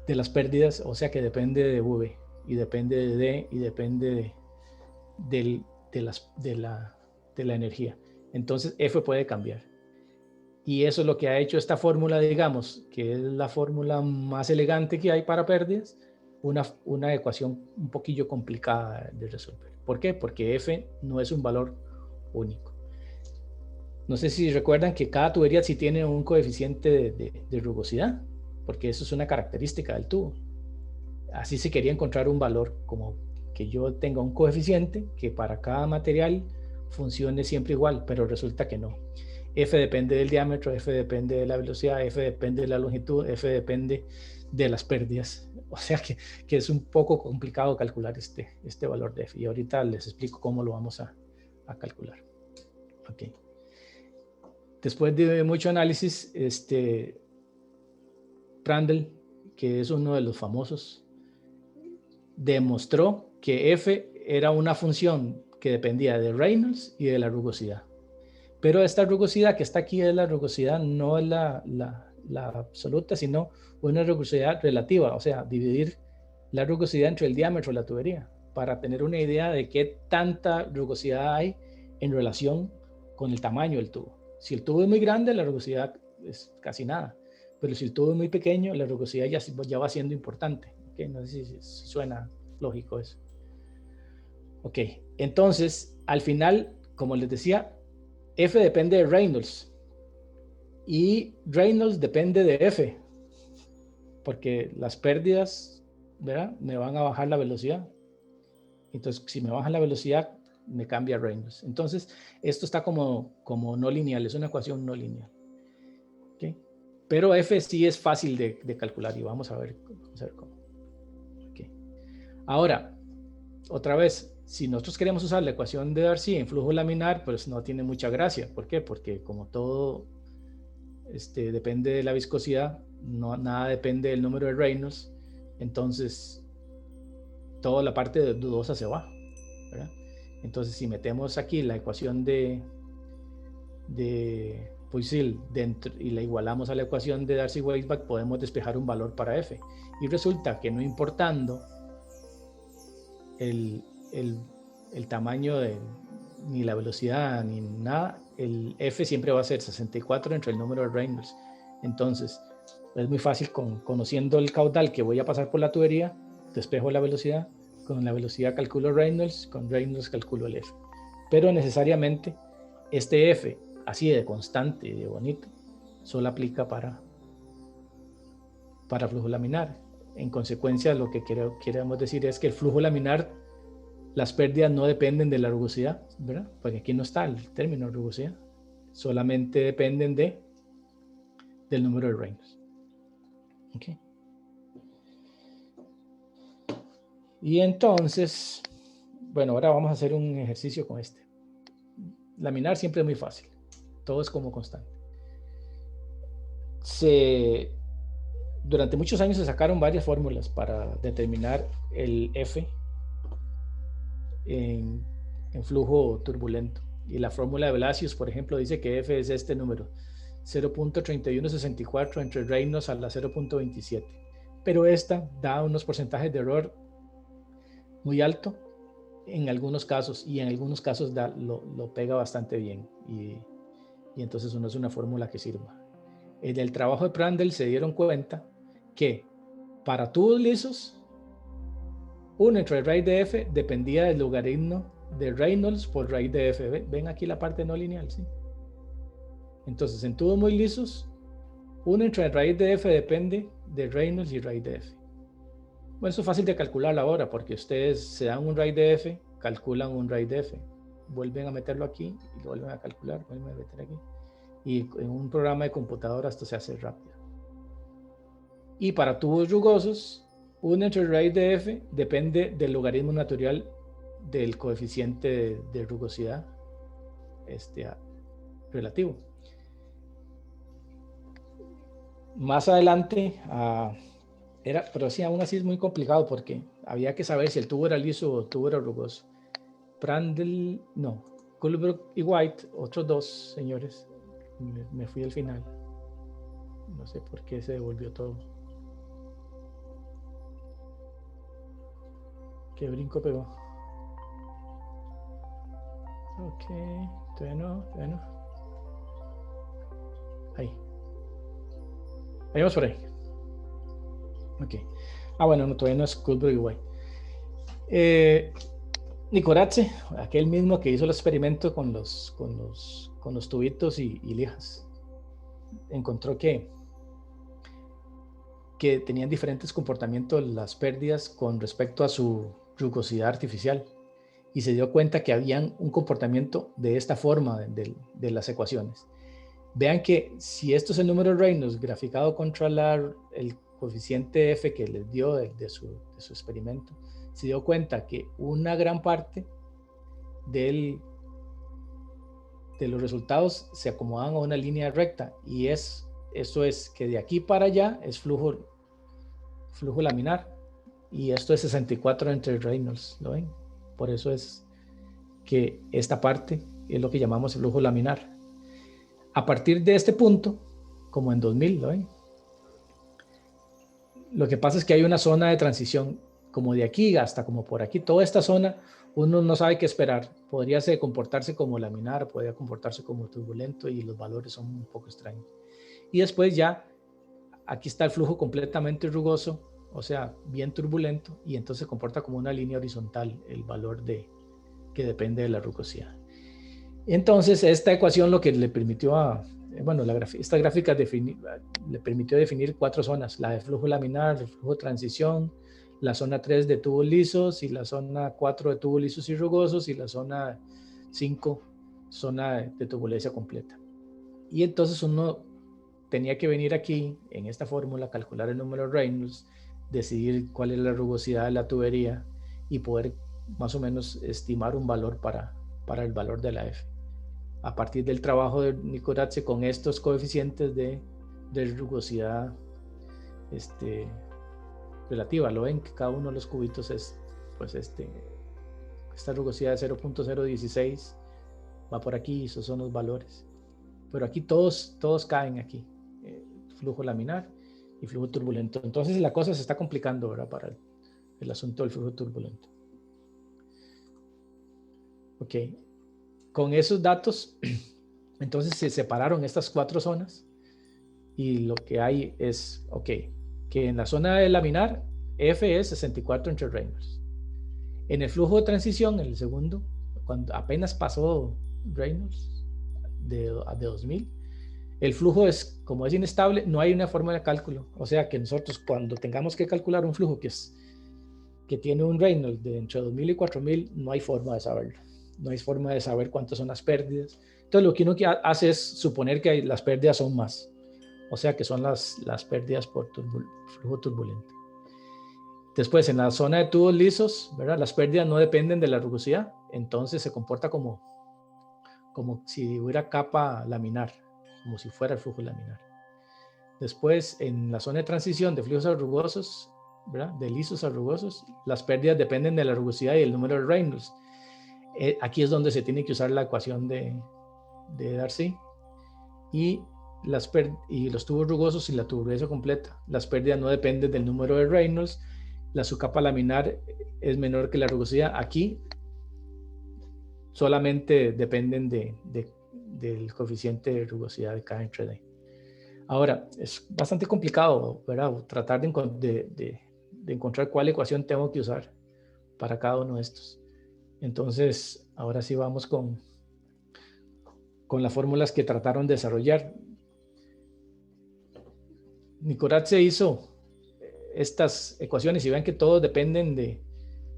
[SPEAKER 1] de las pérdidas, o sea que depende de V y depende de D y depende de la energía. Entonces F puede cambiar. Y eso es lo que ha hecho esta fórmula, digamos, que es la fórmula más elegante que hay para pérdidas, una ecuación un poquillo complicada de resolver. ¿Por qué? Porque F no es un valor único. No sé si recuerdan que cada tubería sí tiene un coeficiente de rugosidad, porque eso es una característica del tubo. Así se quería encontrar un valor, como que yo tenga un coeficiente que para cada material funcione siempre igual, pero resulta que no. F depende del diámetro, F depende de la velocidad, F depende de la longitud, F depende de las pérdidas. O sea que es un poco complicado calcular este valor de F. Y ahorita les explico cómo lo vamos a calcular. Okay. Después de mucho análisis, Prandtl, que es uno de los famosos, demostró que F era una función que dependía de Reynolds y de la rugosidad. Pero esta rugosidad que está aquí es la rugosidad, no es la absoluta, sino una rugosidad relativa, o sea, dividir la rugosidad entre el diámetro de la tubería, para tener una idea de qué tanta rugosidad hay en relación con el tamaño del tubo. Si el tubo es muy grande, la rugosidad es casi nada, pero si el tubo es muy pequeño, la rugosidad ya va siendo importante. ¿Okay? No sé si suena lógico eso. Ok, entonces, al final, como les decía, F depende de Reynolds y Reynolds depende de F, porque las pérdidas, ¿verdad?, me van a bajar la velocidad. Entonces, si me bajan la velocidad, me cambia Reynolds. Entonces, esto está como no lineal, es una ecuación no lineal. ¿Okay? Pero F sí es fácil de calcular y vamos a ver cómo. Okay. Ahora, otra vez, si nosotros queremos usar la ecuación de Darcy en flujo laminar, pues no tiene mucha gracia. ¿Por qué? Porque como todo depende de la viscosidad, nada depende del número de Reynolds, entonces toda la parte dudosa se va, ¿verdad? Entonces si metemos aquí la ecuación de Poiseuille dentro y la igualamos a la ecuación de Darcy-Weisbach, podemos despejar un valor para F. Y resulta que no importando el tamaño ni la velocidad ni nada, el F siempre va a ser 64 entre el número de Reynolds. Entonces es muy fácil, conociendo el caudal que voy a pasar por la tubería, despejo la velocidad, con la velocidad calculo Reynolds, con Reynolds calculo el F. Pero necesariamente este F, así de constante y de bonito, solo aplica para flujo laminar. En consecuencia, lo que queremos decir es que el flujo laminar, las pérdidas no dependen de la rugosidad, ¿verdad? Porque aquí no está el término rugosidad, solamente dependen del número de Reynolds. Okay. Y entonces, bueno, ahora vamos a hacer un ejercicio con este. Laminar siempre es muy fácil, todo es como constante. Durante muchos años se sacaron varias fórmulas para determinar el F en flujo turbulento. Y la fórmula de Blasius, por ejemplo, dice que F es este número, 0.3164 entre Reynolds a la 0.27. Pero esta da unos porcentajes de error muy alto en algunos casos, y en algunos casos lo pega bastante bien. Y entonces no es una fórmula que sirva. En el trabajo de Prandtl se dieron cuenta que para tubos lisos, 1 entre raíz de F dependía del logaritmo de Reynolds por raíz de F. ¿Ven aquí la parte no lineal? ¿Sí? Entonces, en tubos muy lisos, 1 entre raíz de F depende de Reynolds y raíz de F. Bueno, eso es fácil de calcular ahora, porque ustedes se dan un raíz de F, calculan un raíz de F, vuelven a meterlo aquí y lo vuelven a calcular, vuelven a meter aquí. Y en un programa de computadora esto se hace rápido. Y para tubos rugosos, 1 entre raíz de F depende del logaritmo natural del coeficiente de rugosidad relativo. Más adelante, pero sí, aún así es muy complicado porque había que saber si el tubo era liso o el tubo era rugoso. Prandtl, no, Culbrook y White, otros dos señores. Me fui al final. No sé por qué se devolvió todo. Qué brinco pegó. Ok, todavía no. Ahí. Ahí vamos por ahí. Ok. Bueno, no, todavía no es Culbrook y White. Nicorazzi, aquel mismo que hizo el experimento con los tubitos y lijas, encontró que tenían diferentes comportamientos las pérdidas con respecto a su rugosidad artificial, y se dio cuenta que habían un comportamiento de esta forma de las ecuaciones. Vean que si esto es el número de Reynolds graficado contra el coeficiente F que les dio de su experimento, se dio cuenta que una gran parte de los resultados se acomodan a una línea recta, y eso es que de aquí para allá es flujo laminar, y esto es 64 entre Reynolds, ¿lo ven? Por eso es que esta parte es lo que llamamos el flujo laminar. A partir de este punto, como en 2000, ¿lo ven? Lo que pasa es que hay una zona de transición, como de aquí hasta como por aquí. Toda esta zona uno no sabe qué esperar. Podría comportarse como laminar, podría comportarse como turbulento, y los valores son un poco extraños. Y después ya aquí está el flujo completamente rugoso, o sea, bien turbulento, y entonces se comporta como una línea horizontal el valor que depende de la rugosidad. Entonces esta ecuación lo que le permitió esta gráfica le permitió definir 4 zonas: la de flujo laminar, el flujo de transición, la zona 3 de tubos lisos, y la zona 4 de tubos lisos y rugosos, y la zona 5, zona de turbulencia completa. Y entonces uno tenía que venir aquí, en esta fórmula, calcular el número de Reynolds, decidir cuál es la rugosidad de la tubería, y poder más o menos estimar un valor para el valor de la F. A partir del trabajo de Nicorazzi con estos coeficientes de rugosidad relativa, lo ven que cada uno de los cubitos es, pues esta rugosidad de 0.016 va por aquí, esos son los valores. Pero aquí todos caen aquí, flujo laminar y flujo turbulento. Entonces la cosa se está complicando, ¿verdad? Para el asunto del flujo turbulento. Ok. Con esos datos, entonces se separaron estas 4 zonas, y lo que hay es, que en la zona de laminar, F es 64 entre Reynolds. En el flujo de transición, en el segundo, cuando apenas pasó Reynolds de 2000, el flujo como es inestable, no hay una forma de cálculo. O sea que nosotros, cuando tengamos que calcular un flujo que tiene un Reynolds de entre 2000 y 4000, no hay forma de saberlo. No hay forma de saber cuántas son las pérdidas. Entonces lo que uno hace es suponer que las pérdidas son más. O sea que son las pérdidas por flujo turbulento. Después, en la zona de tubos lisos, ¿verdad? Las pérdidas no dependen de la rugosidad. Entonces se comporta como si hubiera capa laminar, como si fuera el flujo laminar. Después, en la zona de transición de flujos a rugosos, ¿verdad? De lisos a rugosos, las pérdidas dependen de la rugosidad y el número de Reynolds. Aquí es donde se tiene que usar la ecuación de Darcy, y los tubos rugosos y la turbulencia completa. Las pérdidas no dependen del número de Reynolds, su capa laminar es menor que la rugosidad. Aquí solamente dependen del coeficiente de rugosidad de cada entre D. Ahora, es bastante complicado, ¿verdad? Tratar de encontrar cuál ecuación tengo que usar para cada uno de estos. Entonces, ahora sí vamos con las fórmulas que trataron de desarrollar. Nicorazzi hizo estas ecuaciones, y vean que todos dependen de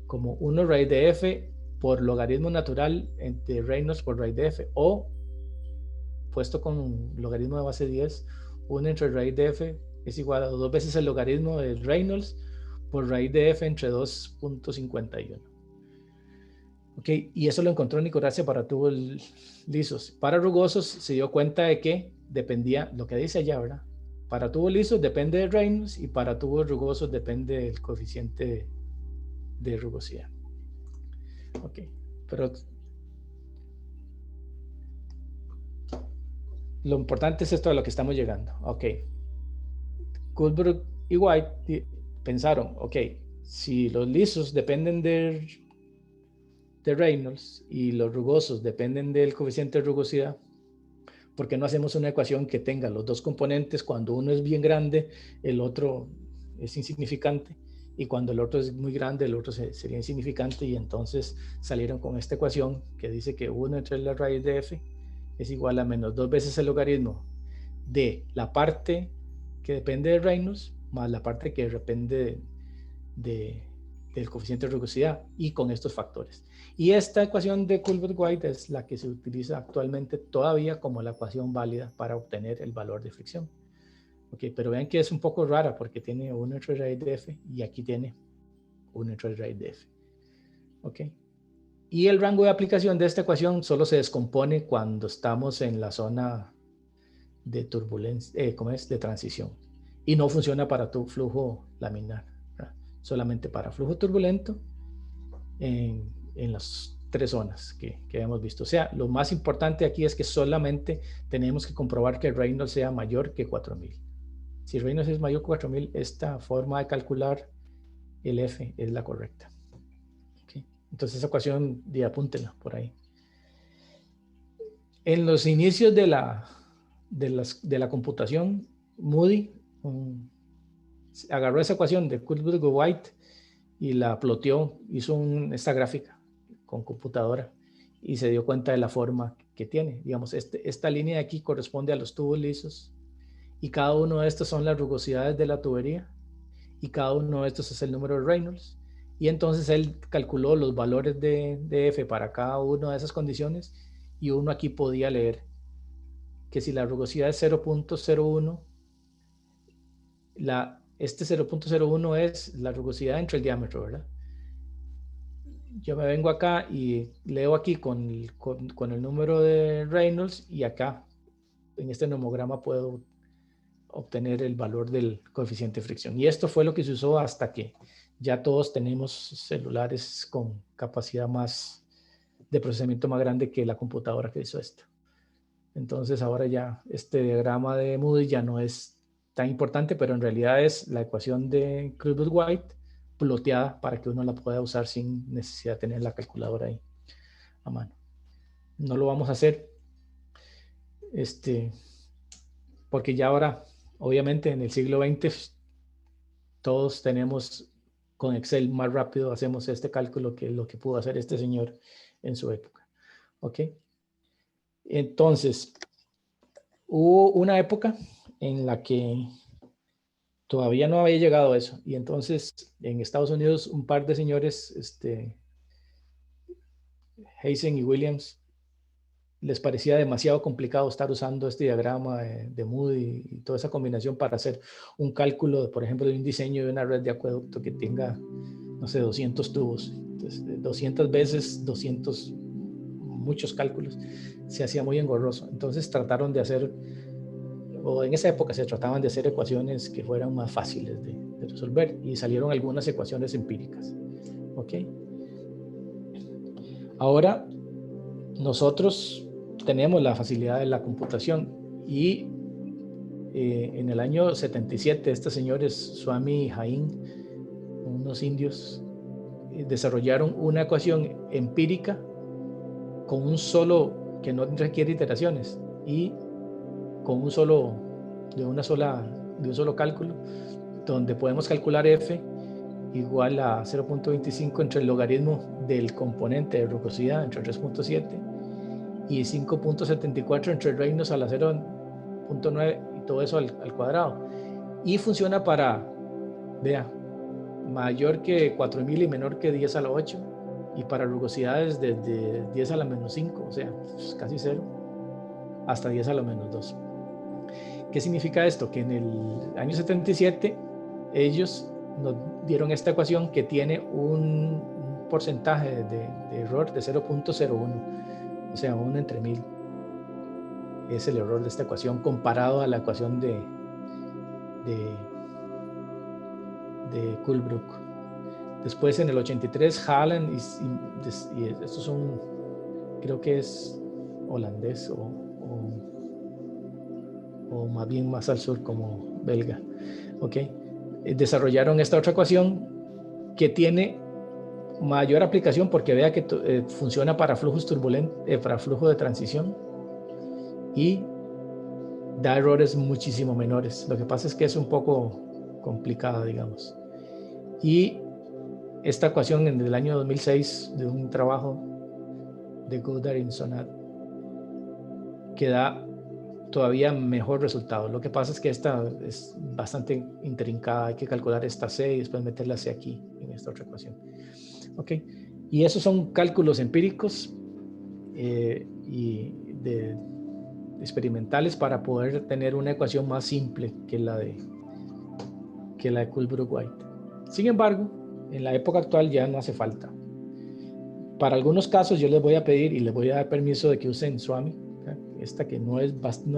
[SPEAKER 1] como 1 raíz de F por logaritmo natural de Reynolds por raíz de F, o puesto con logaritmo de base 10, 1 entre raíz de F es igual a 2 veces el logaritmo de Reynolds por raíz de F entre 2.51. Y eso lo encontró Nicorazzi para tubos lisos. Para rugosos se dio cuenta de que dependía, lo que dice allá, ¿verdad? Para tubos lisos depende de Reynolds, y para tubos rugosos depende del coeficiente de rugosidad. pero lo importante es esto a lo que estamos llegando. Ok. Goldberg y White pensaron, ok, si los lisos dependen de Reynolds y los rugosos dependen del coeficiente de rugosidad, ¿por qué no hacemos una ecuación que tenga los dos componentes? Cuando uno es bien grande, el otro es insignificante, y cuando el otro es muy grande, el otro sería insignificante, y entonces salieron con esta ecuación que dice que 1 entre la raíz de f es igual a menos 2 veces el logaritmo de la parte que depende de Reynolds más la parte que depende del coeficiente de rugosidad, y con estos factores. Y esta ecuación de Culbert-White es la que se utiliza actualmente todavía como la ecuación válida para obtener el valor de fricción. Ok, pero vean que es un poco rara porque tiene 1 entre raíz de f y aquí tiene 1 entre raíz de f. Ok. Y el rango de aplicación de esta ecuación solo se descompone cuando estamos en la zona de turbulencia, ¿cómo es? De transición. Y no funciona para tu flujo laminar, ¿verdad? Solamente para flujo turbulento en las 3 zonas que hemos visto. O sea, lo más importante aquí es que solamente tenemos que comprobar que Reynolds sea mayor que 4000. Si Reynolds es mayor que 4000, esta forma de calcular el F es la correcta. ¿Okay? Entonces esa ecuación, apúntenla por ahí. En los inicios de la computación, Moody agarró esa ecuación de Culbert-White y la ploteó, hizo esta gráfica con computadora y se dio cuenta de la forma que tiene. Digamos, esta línea de aquí corresponde a los tubos lisos, y cada uno de estos son las rugosidades de la tubería, y cada uno de estos es el número de Reynolds, y entonces él calculó los valores de F para cada una de esas condiciones, y uno aquí podía leer que si la rugosidad es 0.01, este 0.01 es la rugosidad entre el diámetro, ¿verdad? Yo me vengo acá y leo aquí con el número de Reynolds, y acá en este nomograma puedo obtener el valor del coeficiente de fricción. Y esto fue lo que se usó hasta que ya todos tenemos celulares con capacidad de procesamiento más grande que la computadora que hizo esto. Entonces ahora ya este diagrama de Moody ya no es tan importante, pero en realidad es la ecuación de Culbert-White ploteada para que uno la pueda usar sin necesidad de tener la calculadora ahí a mano. No lo vamos a hacer porque ya ahora, obviamente en el siglo XX, todos tenemos con Excel más rápido, hacemos este cálculo que lo que pudo hacer este señor en su época. ¿Ok? Entonces, hubo una época en la que todavía no había llegado eso, y entonces en Estados Unidos un par de señores, Hazen y Williams, les parecía demasiado complicado estar usando este diagrama de Moody y toda esa combinación para hacer un cálculo, por ejemplo, de un diseño de una red de acueducto que tenga, no sé, 200 tubos. Entonces, 200 veces 200, muchos cálculos, se hacía muy engorroso. Entonces trataron de hacer, o en esa época se trataban de hacer ecuaciones que fueran más fáciles de resolver, y salieron algunas ecuaciones empíricas. ¿Ok? Ahora nosotros tenemos la facilidad de la computación, y en el año 77 estos señores Swami y Jain, unos indios, desarrollaron una ecuación empírica con un solo, que no requiere iteraciones, y con un solo cálculo, donde podemos calcular F igual a 0.25 entre el logaritmo del componente de rugosidad entre 3.7 y 5.74 entre Reynolds a la 0.9, y todo eso al cuadrado. Y funciona para, vea, mayor que 4000 y menor que 10 a la 8, y para rugosidades desde 10 a la menos 5, o sea, pues casi 0, hasta 10 a la menos 2. ¿Qué significa esto? Que en el año 77 ellos nos dieron esta ecuación que tiene un porcentaje de error de 0.01, o sea, 1 entre 1000. Es el error de esta ecuación comparado a la ecuación de Colebrook. Después en el 83 Haaland, y estos son, creo que es holandés o más bien más al sur como belga, ¿ok? Desarrollaron esta otra ecuación que tiene mayor aplicación porque vea que funciona para flujos turbulentos, para flujo de transición, y da errores muchísimo menores. Lo que pasa es que es un poco complicada, digamos. Y esta ecuación en el año 2006 de un trabajo de Goddard y Sonat que da todavía mejor resultado. Lo que pasa es que esta es bastante intrincada. Hay que calcular esta C y después meterla C aquí en esta otra ecuación. ¿Ok? Y esos son cálculos empíricos y experimentales para poder tener una ecuación más simple que la de Colebrook-White. Sin embargo, en la época actual ya no hace falta. Para algunos casos yo les voy a pedir y les voy a dar permiso de que usen Swami, esta que no es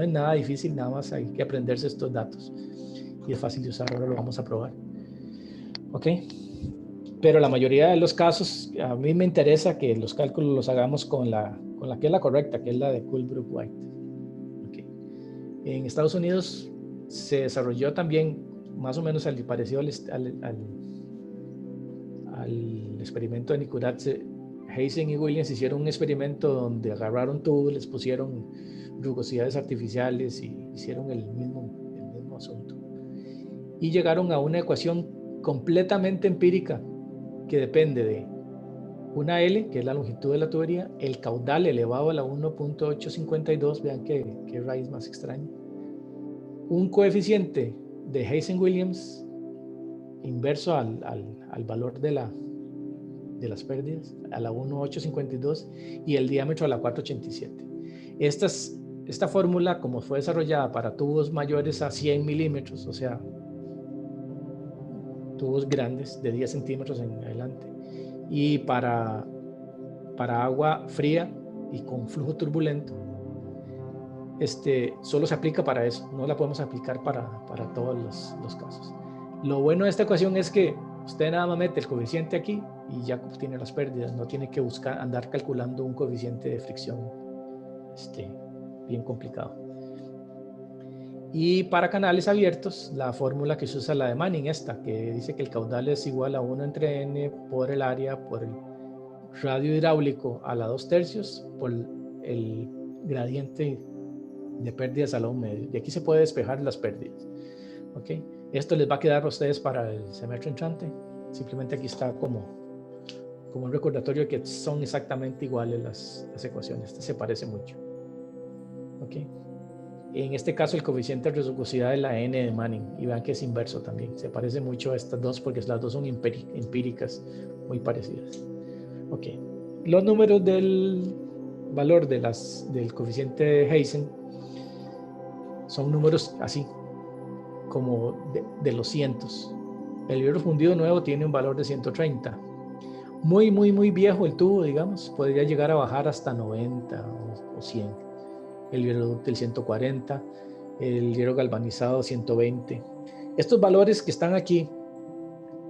[SPEAKER 1] nada difícil, nada más hay que aprenderse estos datos y es fácil de usar. Ahora lo vamos a probar. ¿Ok? Pero la mayoría de los casos a mí me interesa que los cálculos los hagamos con la que es la correcta, que es la de Colebrook-White. ¿Okay? En Estados Unidos se desarrolló también más o menos parecido al experimento de Nikuradse. Heisen y Williams hicieron un experimento donde agarraron tubos, les pusieron rugosidades artificiales y hicieron el mismo asunto. Y llegaron a una ecuación completamente empírica que depende de una L, que es la longitud de la tubería, el caudal elevado a la 1.852, vean qué raíz más extraña, un coeficiente de Heisen-Williams inverso al valor de las pérdidas, a la 1.852, y el diámetro a la 487. Esta fórmula, como fue desarrollada para tubos mayores a 100 milímetros, o sea, tubos grandes de 10 centímetros en adelante, y para agua fría y con flujo turbulento, solo se aplica para eso, no la podemos aplicar para todos los casos. Lo bueno de esta ecuación es que usted nada más mete el coeficiente aquí y ya obtiene las pérdidas, no tiene que andar calculando un coeficiente de fricción bien complicado. Y para canales abiertos, la fórmula que se usa es la de Manning, que dice que el caudal es igual a 1 entre n por el área por el radio hidráulico a la 2/3 por el gradiente de pérdidas a la 1/2. Y aquí se puede despejar las pérdidas. ¿Okay? Esto les va a quedar a ustedes para el semestre entrante. Simplemente aquí está como un recordatorio que son exactamente iguales las ecuaciones. Esta se parece mucho. ¿Okay? En este caso el coeficiente de reciprocidad es la n de Manning, y vean que es inverso también. Se parece mucho a estas dos porque las dos son empíricas, muy parecidas. Okay. Los números del valor del coeficiente de Heisen son números así, como de los cientos. El hierro fundido nuevo tiene un valor de 130. Muy, muy, muy viejo el tubo, digamos, podría llegar a bajar hasta 90 o 100. El hierro dúctil 140, el hierro galvanizado 120. Estos valores que están aquí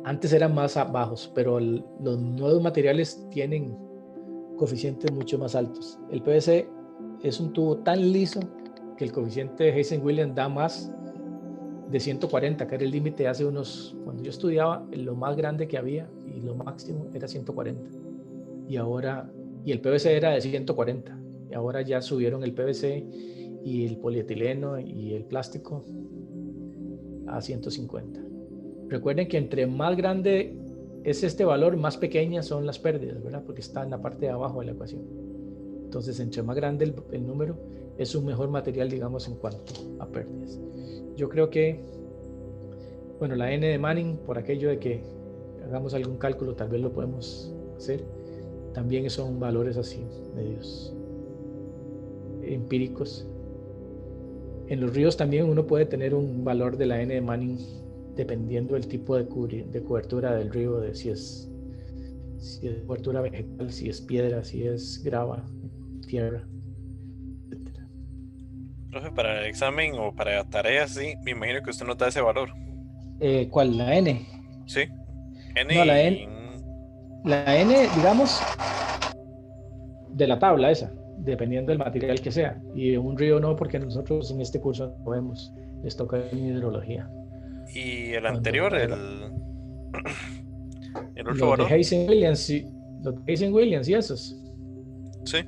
[SPEAKER 1] antes eran más bajos, pero los nuevos materiales tienen coeficientes mucho más altos. El PVC es un tubo tan liso que el coeficiente de Heisen-Williams da más de 140, que era el límite hace cuando yo estudiaba, lo más grande que había y lo máximo era 140. Y el PVC era de 140. Y ahora ya subieron el PVC y el polietileno y el plástico a 150. Recuerden que entre más grande es este valor, más pequeñas son las pérdidas, ¿verdad? Porque está en la parte de abajo de la ecuación. Entonces, entre más grande el número, es un mejor material, digamos, en cuanto a pérdidas. Yo creo que, bueno, la n de Manning, por aquello de que hagamos algún cálculo, tal vez lo podemos hacer. También son valores así, medios empíricos. En los ríos también uno puede tener un valor de la n de Manning dependiendo del tipo de cobertura del río, de si es cobertura vegetal, si es piedra, si es grava, tierra, etc.
[SPEAKER 3] Profe, para el examen o para tareas, sí, me imagino que usted nos da ese valor.
[SPEAKER 1] ¿Cuál? ¿La n?
[SPEAKER 3] Sí. N
[SPEAKER 1] No, la
[SPEAKER 3] y
[SPEAKER 1] n. la N, digamos, de la tabla esa, dependiendo del material que sea. Y un río no, porque nosotros en este curso no vemos, les toca en hidrología.
[SPEAKER 3] Y el
[SPEAKER 1] Cuando
[SPEAKER 3] anterior,
[SPEAKER 1] ahora,
[SPEAKER 3] el otro
[SPEAKER 1] los de
[SPEAKER 3] valor.
[SPEAKER 1] Hazen Williams, los de Hazen Williams y esos,
[SPEAKER 3] Sí,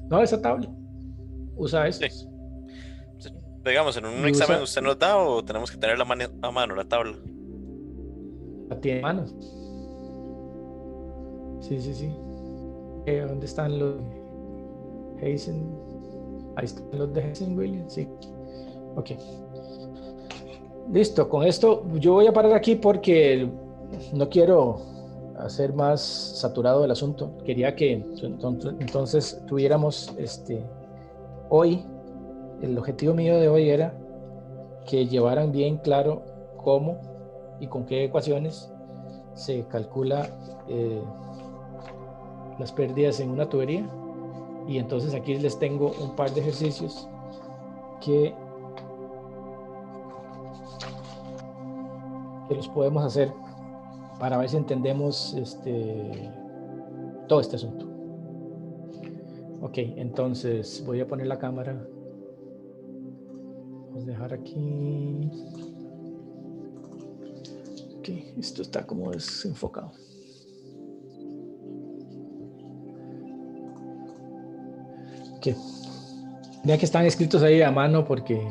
[SPEAKER 1] no, esa tabla, usa
[SPEAKER 3] sí.
[SPEAKER 1] estos.
[SPEAKER 3] Digamos, en un
[SPEAKER 1] Y
[SPEAKER 3] examen
[SPEAKER 1] usa,
[SPEAKER 3] usted nos da o tenemos que tener a mano la tabla.
[SPEAKER 1] la tiene en manos. Sí, sí, sí. ¿Dónde están los Hazen? Ahí están los de Hazen Williams, sí. Ok. Listo, con esto yo voy a parar aquí porque no quiero hacer más saturado el asunto. Quería que entonces tuviéramos hoy, el objetivo mío de hoy era que llevaran bien claro cómo y con qué ecuaciones se calcula las pérdidas en una tubería. Y entonces aquí les tengo un par de ejercicios que los podemos hacer para ver si entendemos todo este asunto. Ok, entonces voy a poner la cámara. Vamos a dejar aquí. Ok, esto está como desenfocado. Ok. Vean que están escritos ahí a mano porque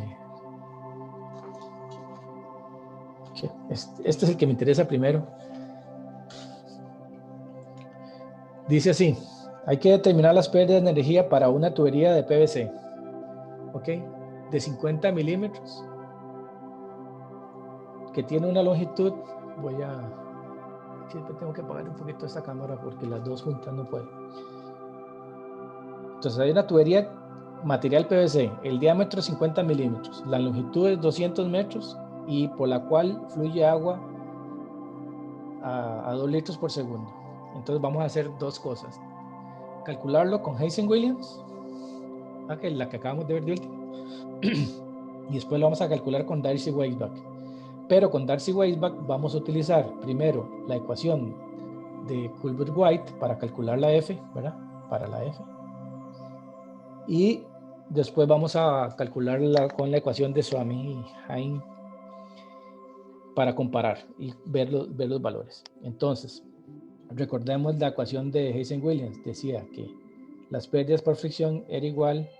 [SPEAKER 1] okay, este es el que me interesa primero. Dice así, hay que determinar las pérdidas de energía para una tubería de PVC, ¿ok? De 50 milímetros, que tiene una longitud, siempre tengo que apagar un poquito esta cámara porque las dos juntas no puedo. Entonces hay una tubería material PVC, el diámetro es 50 milímetros, la longitud es 200 metros y por la cual fluye agua a 2 litros por segundo. Entonces vamos a hacer dos cosas. Calcularlo con Hazen Williams, la que acabamos de ver de último, y después lo vamos a calcular con Darcy-Weisbach. Pero con Darcy-Weisbach vamos a utilizar primero la ecuación de Culbert-White para calcular la F, ¿verdad? Para la F. Y después vamos a calcularla con la ecuación de Swamy y Hein para comparar y ver los valores. Entonces, recordemos la ecuación de Hazen-Williams. Decía que las pérdidas por fricción era igual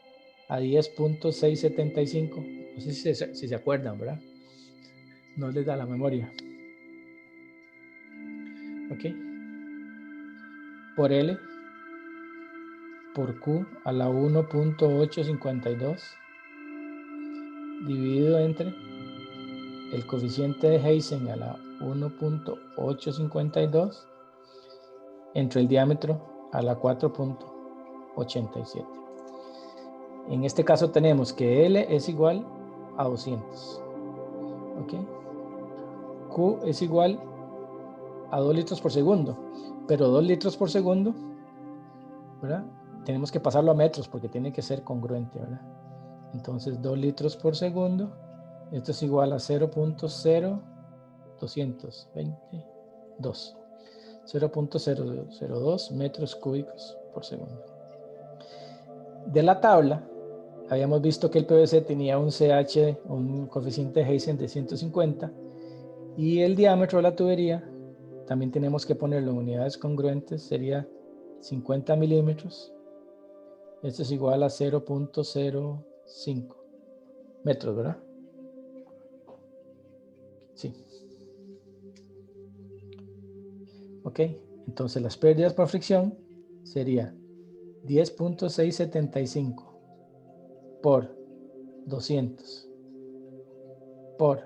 [SPEAKER 1] a 10.675. No sé si se acuerdan, ¿verdad? No les da la memoria. ¿Ok? Por L por Q a la 1.852 dividido entre el coeficiente de Hazen a la 1.852 entre el diámetro a la 4.87. En este caso tenemos que L es igual a 200. ¿Ok? Q es igual a 2 litros por segundo. Pero 2 litros por segundo, ¿verdad? Tenemos que pasarlo a metros porque tiene que ser congruente, ¿verdad? Entonces 2 litros por segundo, esto es igual a 0.002 metros cúbicos por segundo. De la tabla, habíamos visto que el PVC tenía un CH, un coeficiente de Hazen de 150, y el diámetro de la tubería, también tenemos que ponerlo en unidades congruentes, sería 50 milímetros. Esto es igual a 0.05 metros, ¿verdad? Sí. Ok, entonces las pérdidas por fricción sería 10.675 por 200 por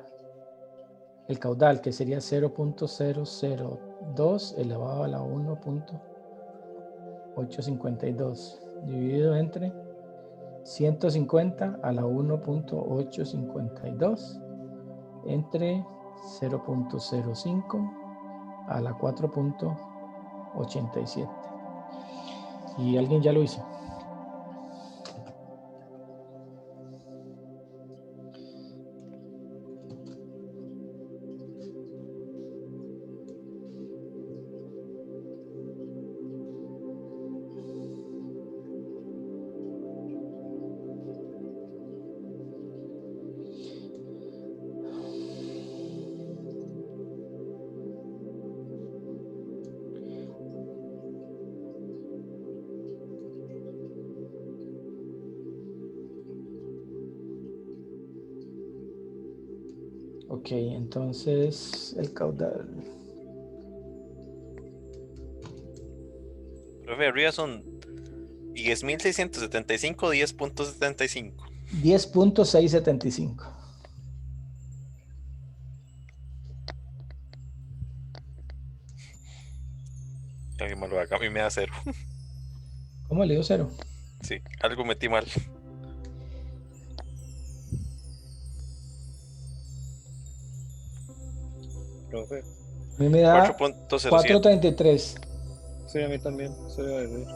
[SPEAKER 1] el caudal, que sería 0.002 elevado a la 1.852 dividido entre 150 a la 1.852 entre 0.05 a la 4.87. Y alguien ya lo hizo. Ok, entonces el caudal.
[SPEAKER 3] Profe, arriba son 10.675, 10.75.
[SPEAKER 1] 10.675.
[SPEAKER 3] Alguien me lo haga, a mí me da cero.
[SPEAKER 1] ¿Cómo le dio cero?
[SPEAKER 3] Sí, algo metí mal.
[SPEAKER 5] Profe,
[SPEAKER 1] A mí me da
[SPEAKER 3] 4.07.
[SPEAKER 1] 4.33.
[SPEAKER 5] sí, a mí también. Se iba a decir.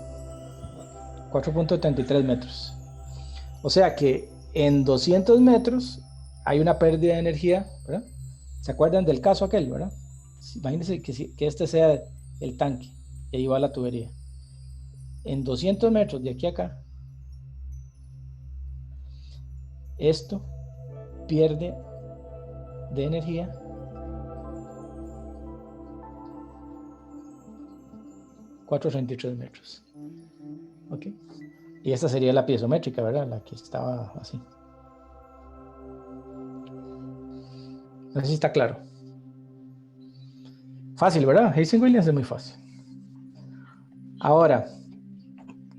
[SPEAKER 1] 4.33 metros. O sea que en 200 metros hay una pérdida de energía, ¿verdad? ¿Se acuerdan del caso aquel, verdad? Imagínense que este sea el tanque y ahí va la tubería. En 200 metros de aquí a acá, esto pierde de energía 4.33 metros. ¿Ok? Y esta sería la piezométrica, ¿verdad? La que estaba así. No sé si está claro. Fácil, ¿verdad? Hastings-Williams es muy fácil. Ahora,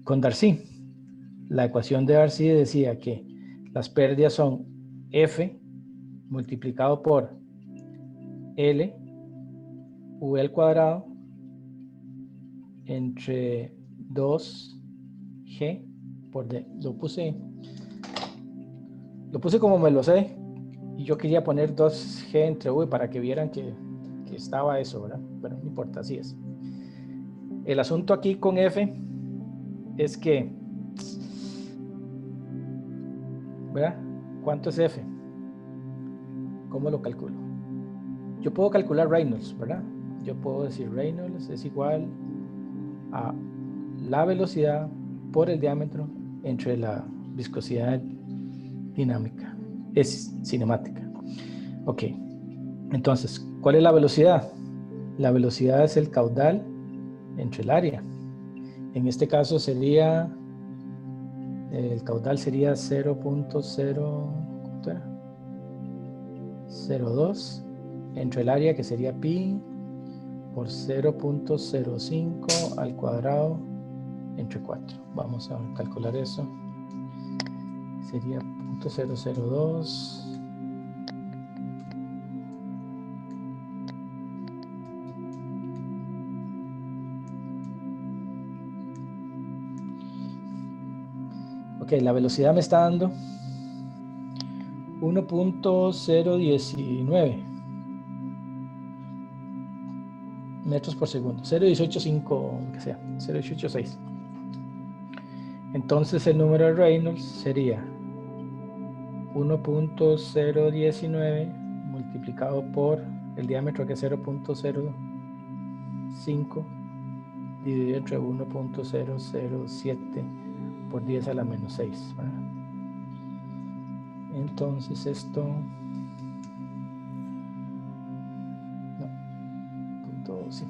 [SPEAKER 1] con Darcy, la ecuación de Darcy decía que las pérdidas son F multiplicado por L V al cuadrado entre 2G por D. Lo puse como me lo sé y yo quería poner 2G entre V para que vieran que estaba eso, ¿verdad? Pero no importa, así es. El asunto aquí con F es que, ¿verdad? ¿Cuánto es F? ¿Cómo lo calculo? Yo puedo calcular Reynolds, ¿verdad? Yo puedo decir Reynolds es igual a la velocidad por el diámetro entre la viscosidad dinámica, es cinemática. Ok, entonces, ¿cuál es la velocidad? La velocidad es el caudal entre el área. En este caso sería, el caudal sería 0.02 entre el área, que sería pi por 0.05 al cuadrado entre 4. Vamos a calcular eso. Sería 0.002 ok, la velocidad me está dando 1.019 metros por segundo, 0.185, que sea, 0.186. Entonces el número de Reynolds sería 1.019 multiplicado por el diámetro, que es 0.05, dividido entre 1.007 por 10 a la menos 6, ¿verdad? Entonces esto, no, punto, sí.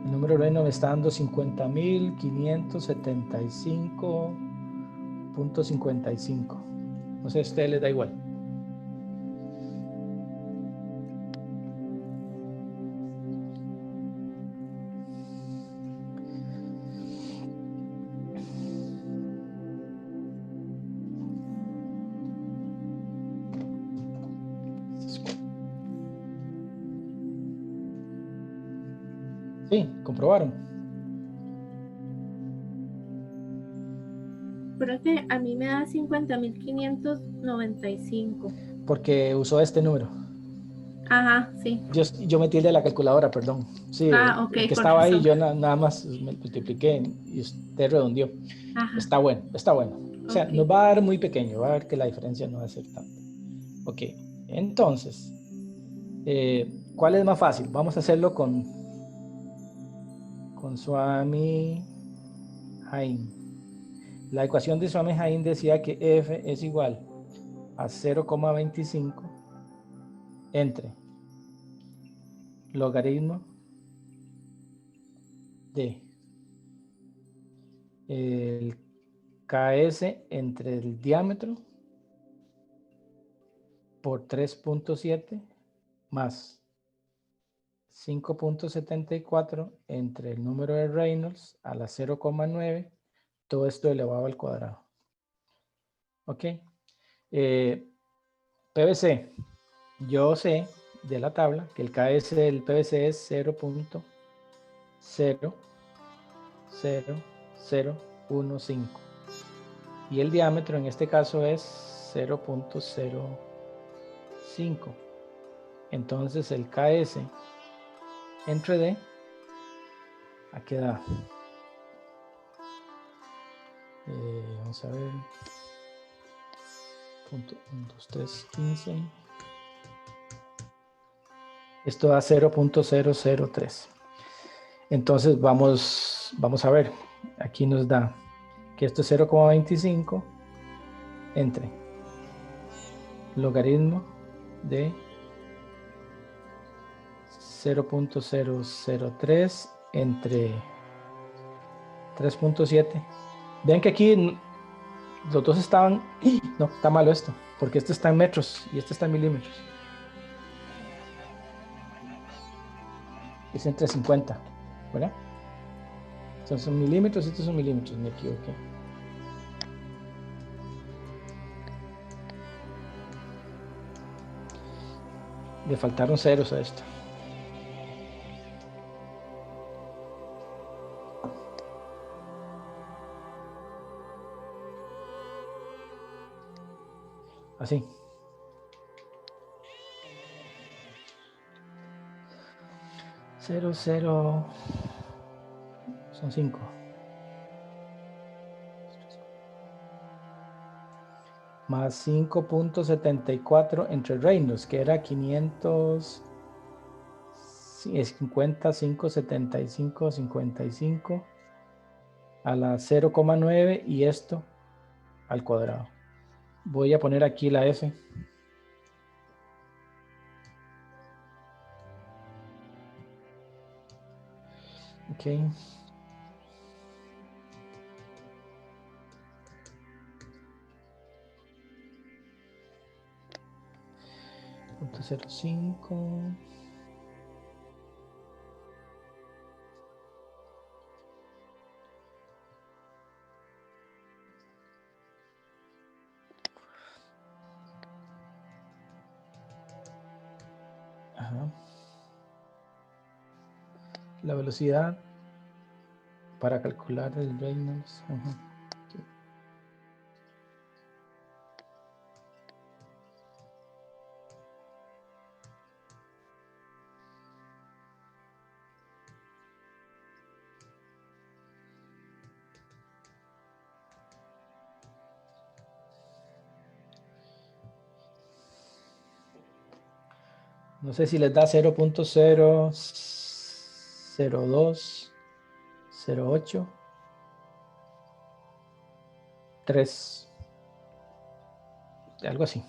[SPEAKER 1] El número Reynolds me está dando 50.575.55. No sé, a ustedes les da igual. Sí, comprobaron.
[SPEAKER 2] Profe, a mí me da 50.595.
[SPEAKER 1] Porque usó este número.
[SPEAKER 2] Ajá, sí.
[SPEAKER 1] Yo metí el de la calculadora, perdón. Sí,
[SPEAKER 2] Ok,
[SPEAKER 1] el que
[SPEAKER 2] con
[SPEAKER 1] estaba ahí,
[SPEAKER 2] razón.
[SPEAKER 1] yo nada más multipliqué y usted redondeó.
[SPEAKER 2] Ajá,
[SPEAKER 1] Está bueno, está bueno. O sea,
[SPEAKER 2] ok.
[SPEAKER 1] nos va a dar muy pequeño, va a ver que la diferencia no va a ser tanta. Ok, entonces, ¿cuál es más fácil? Vamos a hacerlo con Swami-Hain. La ecuación de Swami-Hain decía que F es igual a 0,25 entre logaritmo de el KS entre el diámetro por 3.7 más 5.74 entre el número de Reynolds a la 0,9, todo esto elevado al cuadrado. Ok. PVC. Yo sé de la tabla que el KS del PVC es 0.00015 y el diámetro en este caso es 0.05. Entonces el KS entre D, aquí da, vamos a ver, punto 1, 2, 3, 15. Esto da 0.003. Entonces vamos a ver, aquí nos da que esto es 0,25 entre logaritmo de 0.003 entre 3.7. Vean que aquí los dos estaban, no, está malo esto, porque este está en metros y este está en milímetros. Es entre 50, ¿verdad? Estos son milímetros y estos son milímetros, me equivoqué. Le faltaron ceros a esto. Así. Cero, cero. Son 5. Más 5.74 entre Reynolds, que era 550, 575, 55 a la 0,9 y esto al cuadrado. Voy a poner aquí la F. Ok. Punto 05. Ajá. La velocidad para calcular el Reynolds. Ajá. Okay. No sé si les da 0.00208 3, algo así.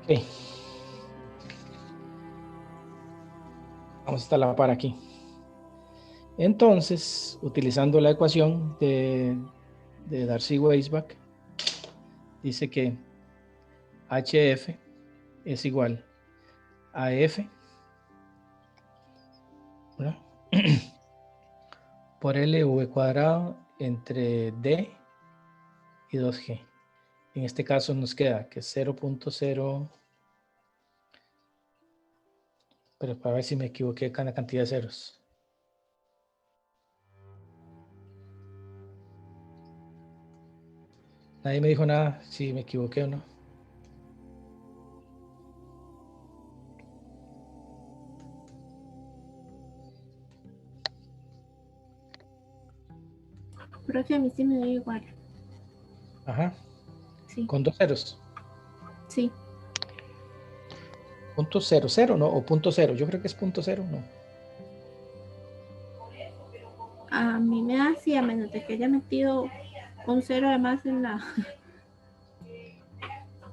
[SPEAKER 1] Ok. Vamos a estar a la par aquí. Entonces, utilizando la ecuación de Darcy-Weisbach, dice que HF es igual a F, ¿verdad? Por LV cuadrado entre D y 2G. En este caso nos queda que 0.0, pero para ver si me equivoqué con la cantidad de ceros. Nadie me dijo nada si me equivoqué o no.
[SPEAKER 2] Profe, a mí sí me dio igual.
[SPEAKER 1] Ajá.
[SPEAKER 2] Sí.
[SPEAKER 1] Con 2 ceros.
[SPEAKER 2] Sí.
[SPEAKER 1] Punto 00, ¿no? O punto 0. Yo creo que es punto 0, ¿no?
[SPEAKER 2] A mí me da así, a menos de que haya metido Un 0 además en la...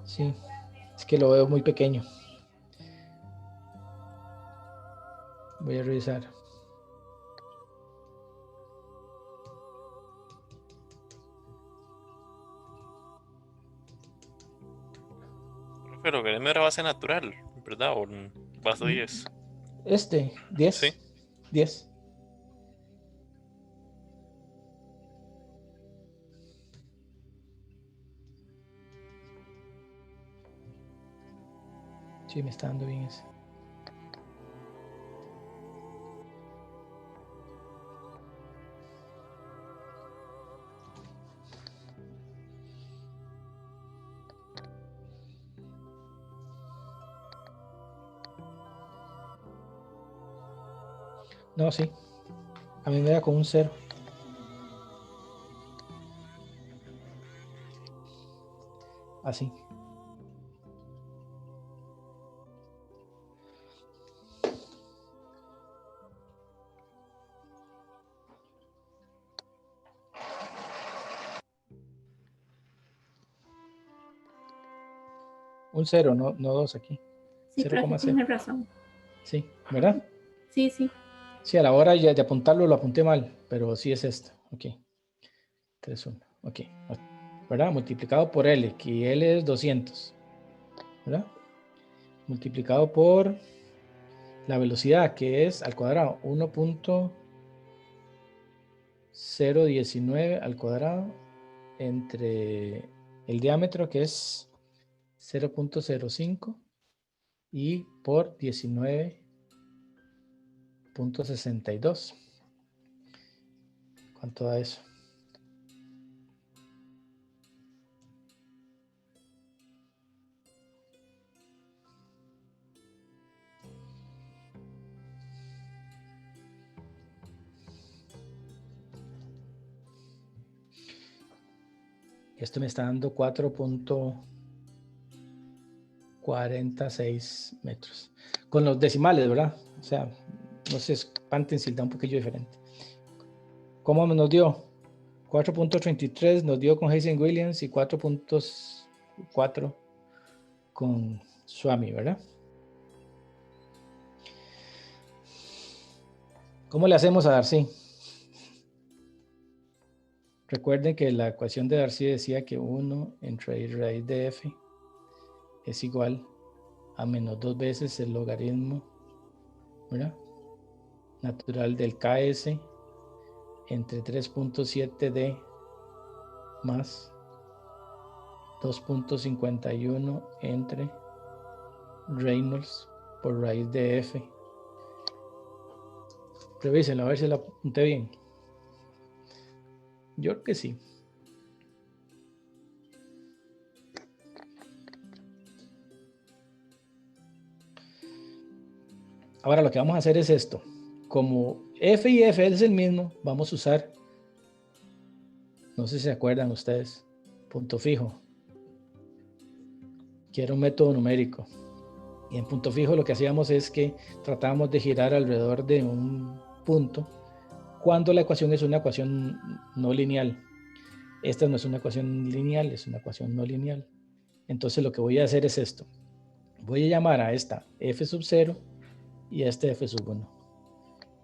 [SPEAKER 1] Sí, es que lo veo muy pequeño. Voy a revisar.
[SPEAKER 3] Profe, logaritmo era base natural, ¿verdad? O base 10.
[SPEAKER 1] 10.
[SPEAKER 3] Sí.
[SPEAKER 1] 10. Sí, me está dando bien ese. No, sí. A mí me da con un 0. Así. Un 0, no 2 aquí.
[SPEAKER 2] Sí, profe,
[SPEAKER 1] 0,0.
[SPEAKER 2] tiene razón.
[SPEAKER 1] Sí, ¿verdad?
[SPEAKER 2] Sí, sí.
[SPEAKER 1] Sí, a la hora de apuntarlo lo apunté mal, pero sí es esto. Ok. 3, 1. Ok. ¿Verdad? Multiplicado por L, que L es 200. ¿Verdad? Multiplicado por la velocidad, que es al cuadrado 1.019 al cuadrado entre el diámetro, que es 0.05, y por 19.62. ¿Cuánto da eso? Esto me está dando 4.46 metros. Con los decimales, ¿verdad? O sea, no se espanten si da un poquillo diferente. ¿Cómo nos dio? 4.33 nos dio con Hazen Williams y 4.4 con Swami, ¿verdad? ¿Cómo le hacemos a Darcy? Recuerden que la ecuación de Darcy decía que 1 entre I raíz de f es igual a menos 2 veces el logaritmo, ¿verdad? Natural del Ks entre 3.7d más 2.51 entre Reynolds por raíz de f. Revísenlo a ver si lo apunté bien. Yo creo que sí. Ahora lo que vamos a hacer es esto. Como f y f es el mismo, vamos a usar, no sé si se acuerdan ustedes, punto fijo, que era un método numérico. Y en punto fijo lo que hacíamos es que tratábamos de girar alrededor de un punto cuando la ecuación es una ecuación no lineal. Esta no es una ecuación lineal, es una ecuación no lineal. Entonces lo que voy a hacer es esto. Voy a llamar a esta f sub 0 y a este f sub 1.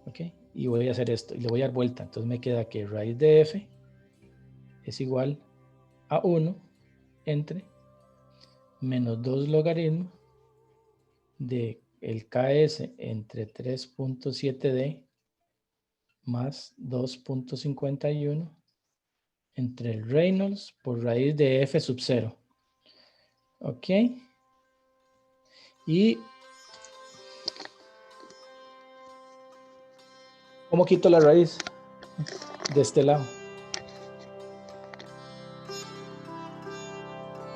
[SPEAKER 1] ¿Ok? Y voy a hacer esto y le voy a dar vuelta. Entonces me queda que raíz de f es igual a 1 entre menos 2 logaritmo de el Ks entre 3.7d más 2.51 entre el Reynolds por raíz de f sub 0. ¿Ok? Y ¿cómo quito la raíz de este lado?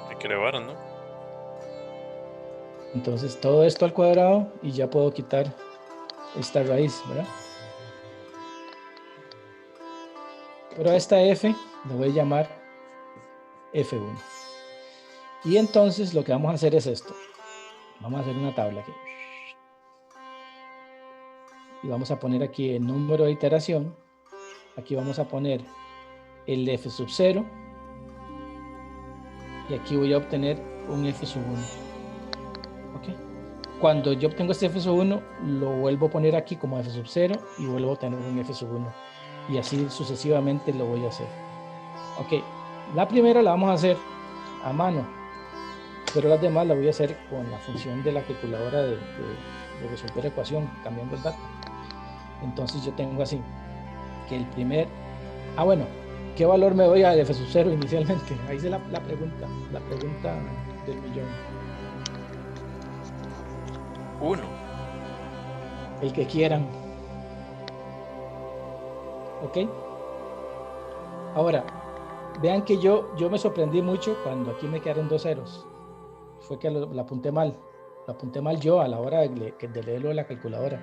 [SPEAKER 3] Hay que elevar, ¿no?
[SPEAKER 1] Entonces todo esto al cuadrado y ya puedo quitar esta raíz, ¿verdad? Pero a esta f le voy a llamar f1. Y entonces lo que vamos a hacer es esto. Vamos a hacer una tabla aquí. Y vamos a poner aquí el número de iteración. Aquí vamos a poner el f sub 0 y aquí voy a obtener un f sub 1. ¿Ok? Cuando yo obtengo este f sub 1, lo vuelvo a poner aquí como f sub 0 y vuelvo a obtener un f sub 1. Y así sucesivamente lo voy a hacer. Ok, la primera la vamos a hacer a mano, pero las demás las voy a hacer con la función de la calculadora de resolver ecuación, cambiando el dato. Entonces yo tengo así, que el primer... bueno, ¿qué valor me doy a f sub 0 inicialmente? Ahí es la pregunta del millón.
[SPEAKER 3] 1.
[SPEAKER 1] El que quieran. ¿Ok? Ahora, vean que yo me sorprendí mucho cuando aquí me quedaron 2 ceros. Fue que la apunté mal. La apunté mal yo a la hora de leerlo de la calculadora.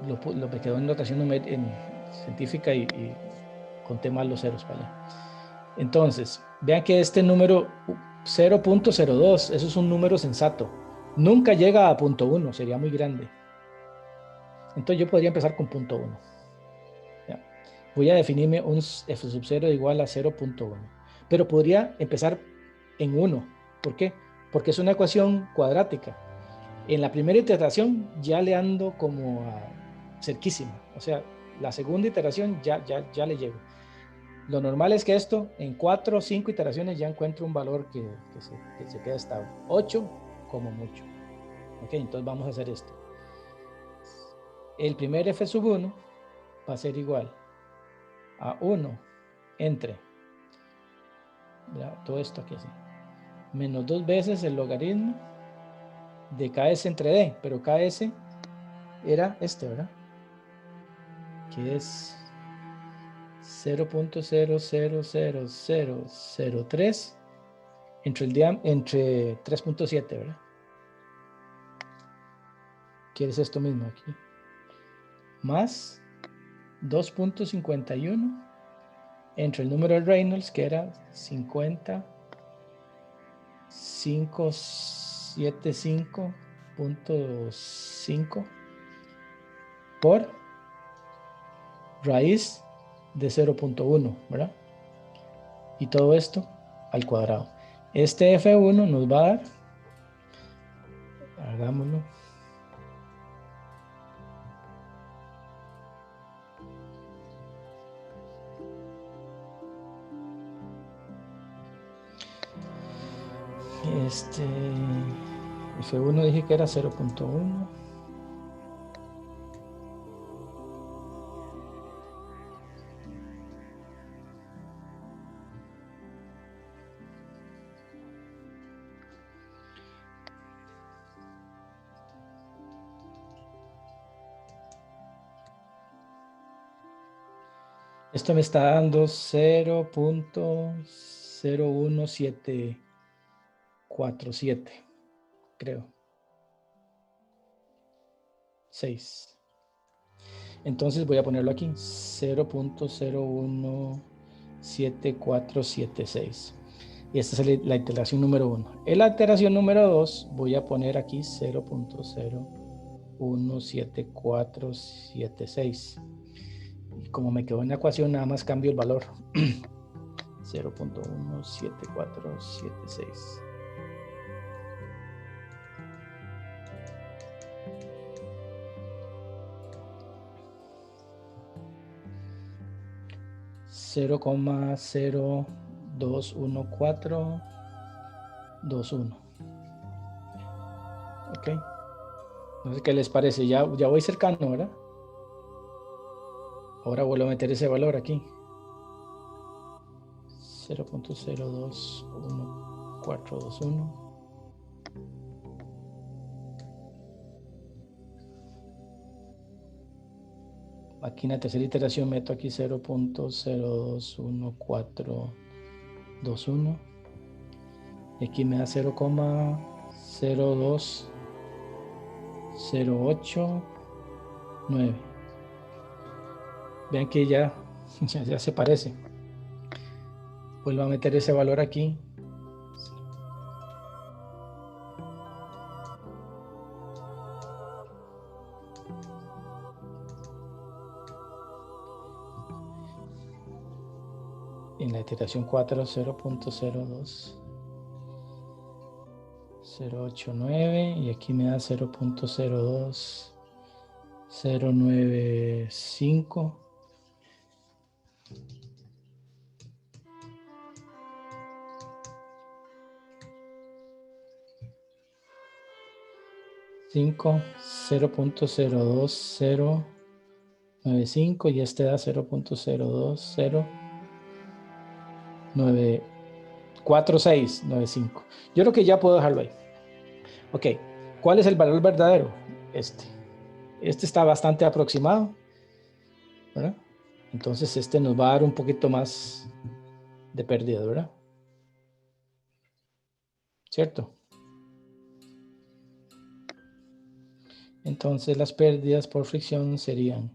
[SPEAKER 1] Me quedó en notación científica y conté mal los ceros para allá. Entonces, vean que este número 0.02, eso es un número sensato. Nunca llega a 0.1, sería muy grande. Entonces yo podría empezar con 0.1. Voy a definirme un f sub 0 igual a 0.1. Pero podría empezar en 1. ¿Por qué? Porque es una ecuación cuadrática. En la primera iteración ya le ando como cerquísima. O sea, la segunda iteración ya le llego. Lo normal es que esto en 4 o 5 iteraciones ya encuentro un valor que se queda estable. 8 como mucho. Ok, entonces vamos a hacer esto. El primer f sub 1 va a ser igual a 1 entre, todo esto aquí así, menos 2 veces el logaritmo de ks entre d, pero ks era este, ¿verdad? Que es 0.000003 entre 3.7, ¿verdad? Que es esto mismo aquí. Más 2.51 entre el número de Reynolds, que era 50.575.5 por raíz de 0.1, ¿verdad? Y todo esto al cuadrado. Este F1 nos va a dar, hagámoslo, F1 dije que era 0.1. Esto me está dando 0.01747, creo. 6. Entonces voy a ponerlo aquí, 0.017476. Y esta es la iteración número 1. En la iteración número 2 voy a poner aquí 0.017476. Y como me quedó en la ecuación, nada más cambio el valor. 0.17476. $0.021421. Ok. No sé qué les parece. Ya voy cercano, ¿verdad? Ahora vuelvo a meter ese valor aquí. 0.021421. Aquí en la tercera iteración meto aquí 0.021421. Y aquí me da 0.02089. Vean que ya se parece. Vuelvo a meter ese valor aquí. En la iteración 4, 0.02. 089 y aquí me da 0.02 095 5 0.02095 y este da 0.0204695. Yo creo que ya puedo dejarlo ahí. Ok, ¿cuál es el valor verdadero? Este está bastante aproximado, ¿verdad? Entonces este nos va a dar un poquito más de pérdida, ¿verdad? ¿Cierto? Entonces las pérdidas por fricción serían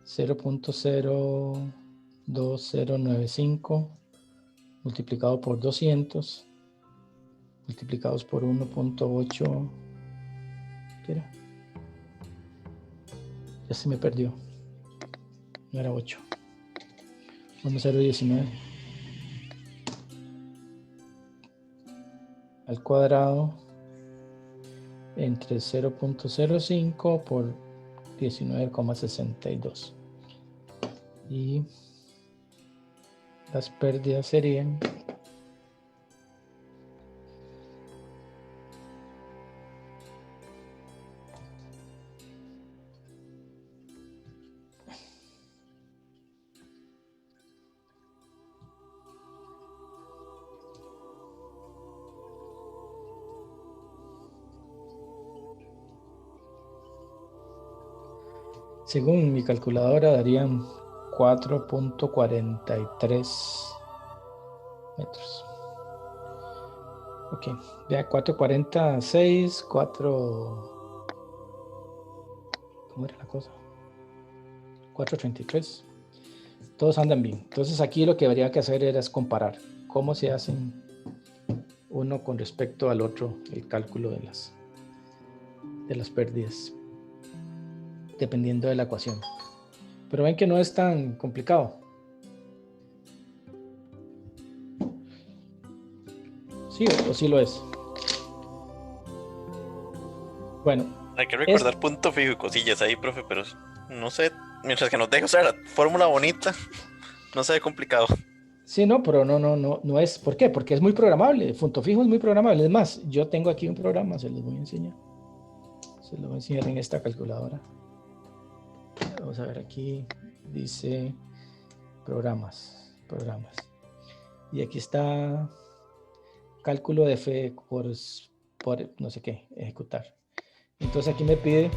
[SPEAKER 1] 0.02095 multiplicado por 200 multiplicados por 1.8. ¿Qué era? Ya se me perdió. No era 8. 1.019 al cuadrado entre 0.05 por 19,62. Y las pérdidas serían según mi calculadora darían 4.43 metros. Ok, vea 4.46, 4... ¿Cómo era la cosa? 4.33. Todos andan bien. Entonces aquí lo que habría que hacer era comparar cómo se hacen uno con respecto al otro el cálculo de las pérdidas, dependiendo de la ecuación. Pero ven que no es tan complicado. ¿Sí o sí lo es? Bueno.
[SPEAKER 3] Hay que recordar punto fijo y cosillas ahí, profe, pero no sé, mientras que nos deje usar la fórmula bonita, no se ve complicado.
[SPEAKER 1] Sí, no, pero no es. ¿Por qué? Porque es muy programable. Punto fijo es muy programable. Es más, yo tengo aquí un programa, se los voy a enseñar. Se los voy a enseñar en esta calculadora. Vamos a ver aquí, dice programas. Y aquí está cálculo de F por no sé qué, ejecutar. Entonces aquí me pide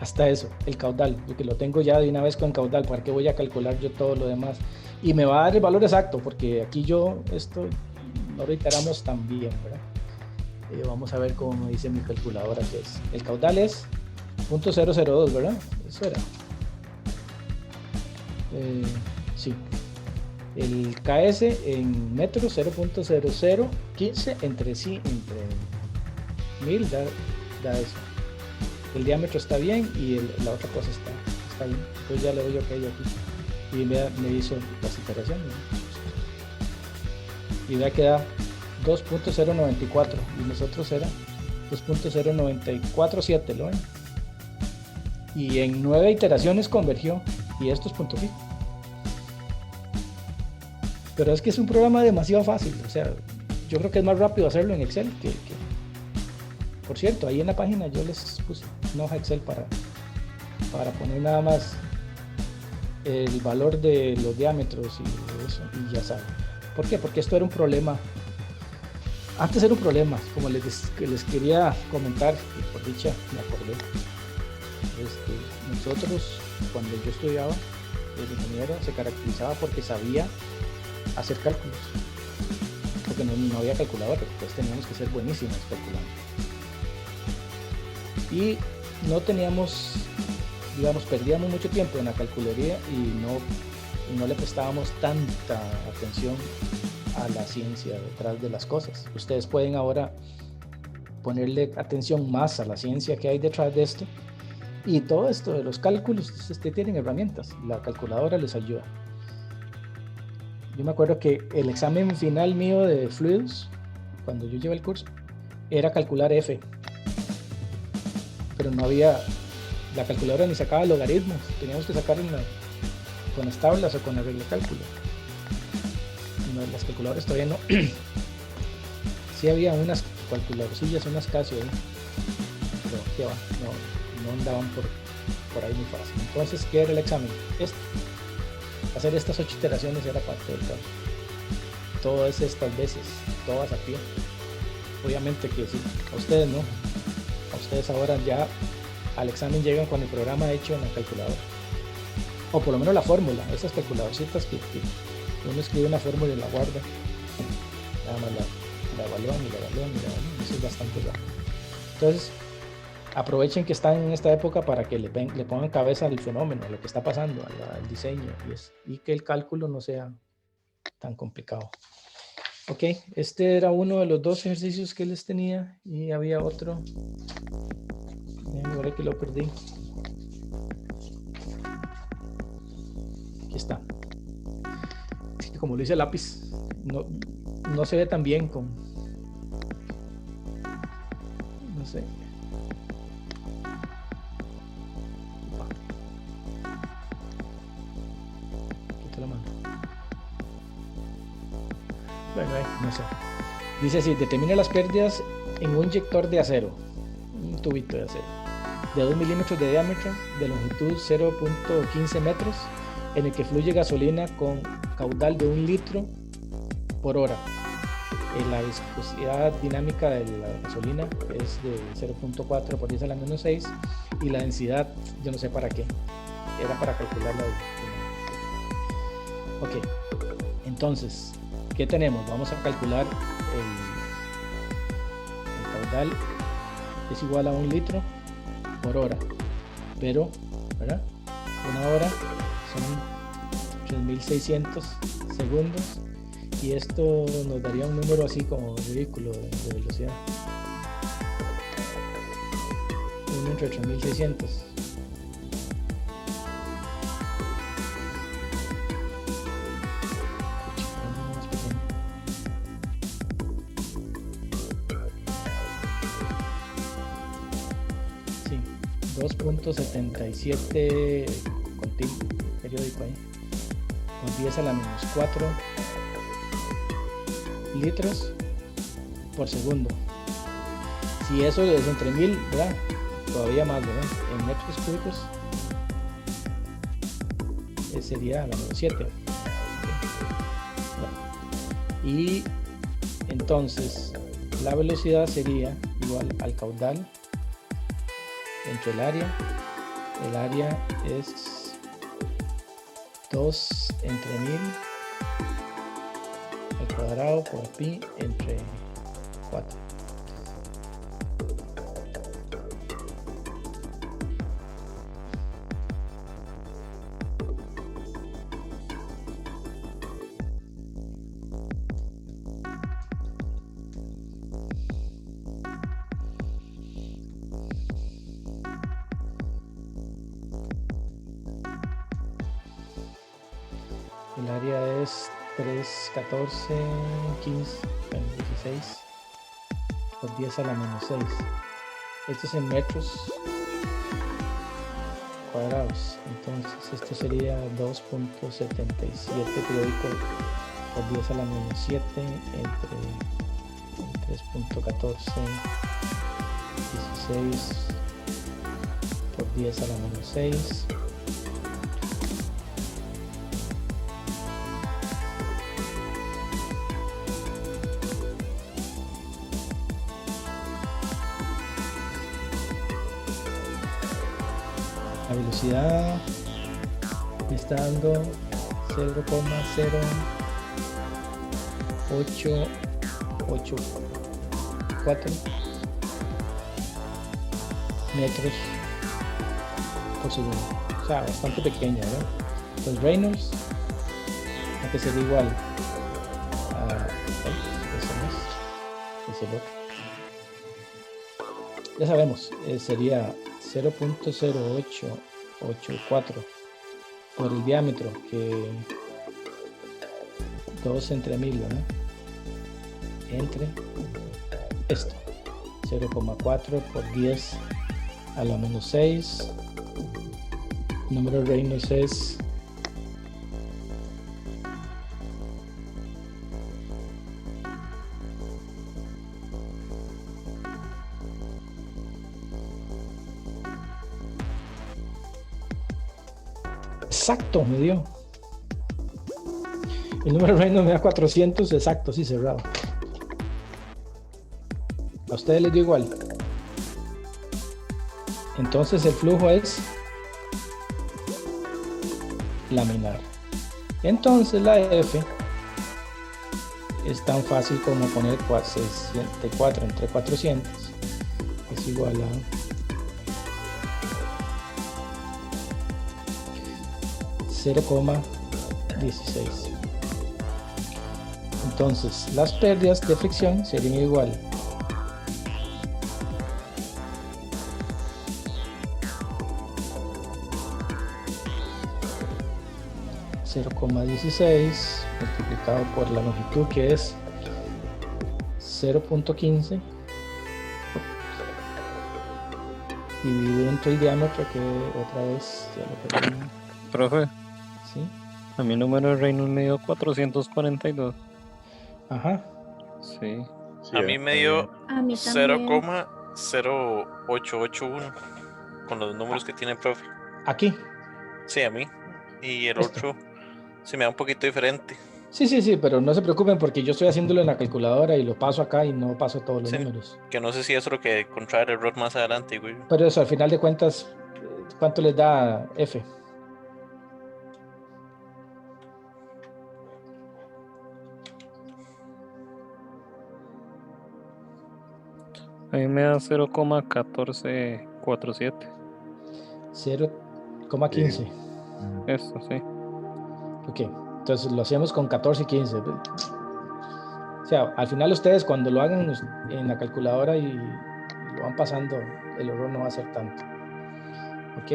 [SPEAKER 1] hasta eso, el caudal, porque lo tengo ya de una vez con caudal. ¿Para qué voy a calcular yo todo lo demás? Y me va a dar el valor exacto, porque aquí esto lo reiteramos también, ¿verdad? Vamos a ver cómo me dice mi calculadora que es. El caudal es 0.002, ¿verdad? Eso era. Sí. El KS en metros 0.0015 entre 1000 da eso. El diámetro está bien y la otra cosa está bien. Entonces ya le doy OK aquí. Y me hizo las iteraciones, ¿no? Y vea que da 2.094 y nosotros era 2.0947, ¿lo ven? Y en 9 iteraciones convergió y esto es punto fijo. Pero es que es un programa demasiado fácil, o sea, yo creo que es más rápido hacerlo en Excel que... Por cierto, ahí en la página yo les puse una hoja Excel para poner nada más el valor de los diámetros y eso, y ya saben. ¿Por qué? Porque esto era un problema. Antes era un problema, como les quería comentar, y por dicha me acordé. Nosotros, cuando yo estudiaba, el ingeniero se caracterizaba porque sabía hacer cálculos. Porque no había calculadora, entonces teníamos que ser buenísimos calculando. Y no teníamos, digamos, perdíamos mucho tiempo en la calculería y no le prestábamos tanta atención a la ciencia detrás de las cosas. Ustedes pueden ahora ponerle atención más a la ciencia que hay detrás de esto, y todo esto de los cálculos, tienen herramientas, la calculadora les ayuda. Yo me acuerdo que el examen final mío de fluidos, cuando yo llevé el curso, era calcular F. Pero no había, la calculadora ni sacaba logaritmos, teníamos que sacar con las tablas o con la regla de cálculo. No, las calculadoras todavía no. Sí había unas calculadorcillas, unas Casio ahí, pero ¿qué va? No andaban por ahí muy fácil. Entonces, ¿qué era el examen? Hacer estas 8 iteraciones era parte del cálculo. Todas estas veces, todas a pie. Obviamente que sí, a ustedes no. A ustedes ahora ya al examen llegan con el programa hecho en la calculadora. O por lo menos la fórmula, esas calculadorcitas que uno escribe una fórmula y la guarda. Nada más la evalúan. Eso es bastante rápido. Entonces, aprovechen que están en esta época para que le pongan cabeza al fenómeno, a lo que está pasando, al diseño, y que el cálculo no sea tan complicado. Ok, este era uno de los 2 ejercicios que les tenía, y había otro. Ahora que lo perdí. Aquí está. Como lo hice el lápiz, no se ve tan bien con... No sé. Bueno, no sé. Dice así: determina las pérdidas en un inyector de acero, un tubito de acero, de 2 milímetros de diámetro, de longitud 0.15 metros, en el que fluye gasolina con caudal de 1 litro por hora. La viscosidad dinámica de la gasolina es de 0.4 por 10 a la menos 6, y la densidad, yo no sé para qué, era para calcular la dinámica. Ok, entonces, ¿qué tenemos? Vamos a calcular el caudal. Es igual a 1 litro por hora, pero, ¿verdad? Una hora son 3600 segundos, y esto nos daría un número así como ridículo de velocidad. 1 entre 3600. Sí, 2.77 continuo, periódico ahí, con 10 a la menos 4 litros por segundo. Si eso es entre 1000, ¿verdad? Todavía más, ¿verdad? En metros cúbicos sería la menos 7. Y entonces la velocidad sería igual al caudal entre el área. El área es 2 entre 1000 al cuadrado por pi entre 4. El área es 3, 14, 15, 16 por 10 a la menos 6. Esto es en metros cuadrados. Entonces esto sería 2.77 periódico por 10 a la menos 7 entre 3.14, 16 por 10 a la menos 6. La velocidad me está dando 0,0884 metros por segundo. O sea, bastante pequeña, ¿verdad? Entonces Reynolds, que sería igual a... Eso no es el otro. Ya sabemos, sería 0.0884 por el diámetro, que 2 entre 1000, ¿verdad? Entre esto, 0,4 por 10 a la menos 6. Número de Reynolds es exacto, me dio. El número de Reynolds me da 400, exacto, sí, cerrado. A ustedes les dio igual. Entonces el flujo es laminar. Entonces la F es tan fácil como poner 64 entre 400 es igual a 0,16. Entonces las pérdidas de fricción serían igual (0,16) multiplicado por la longitud, que es 0,15, dividido entre el diámetro, que otra vez ya lo perdí.
[SPEAKER 5] Profe,
[SPEAKER 1] ¿Sí?
[SPEAKER 5] a mi número de Reynolds me dio 442.
[SPEAKER 1] Ajá.
[SPEAKER 5] Sí.
[SPEAKER 3] A mí me dio
[SPEAKER 2] A mí también.
[SPEAKER 3] 0,0881 con los números que tiene el profe.
[SPEAKER 1] Aquí.
[SPEAKER 3] Sí, a mí. Y el
[SPEAKER 1] Esto.
[SPEAKER 3] otro se me da un poquito diferente.
[SPEAKER 1] Sí, pero no se preocupen porque yo estoy haciéndolo en la calculadora y lo paso acá y no paso todos los
[SPEAKER 3] Sí.
[SPEAKER 1] números.
[SPEAKER 3] Que no sé si eso es lo que encontrar el error más adelante, güey.
[SPEAKER 1] Pero eso, al final de cuentas, ¿cuánto les da F?
[SPEAKER 5] A mí me da 0,1447.
[SPEAKER 1] 0,15.
[SPEAKER 5] Eso, sí.
[SPEAKER 1] Ok, entonces lo hacemos con 14 y 15. O sea, al final ustedes cuando lo hagan en la calculadora y lo van pasando, el error no va a ser tanto. Ok,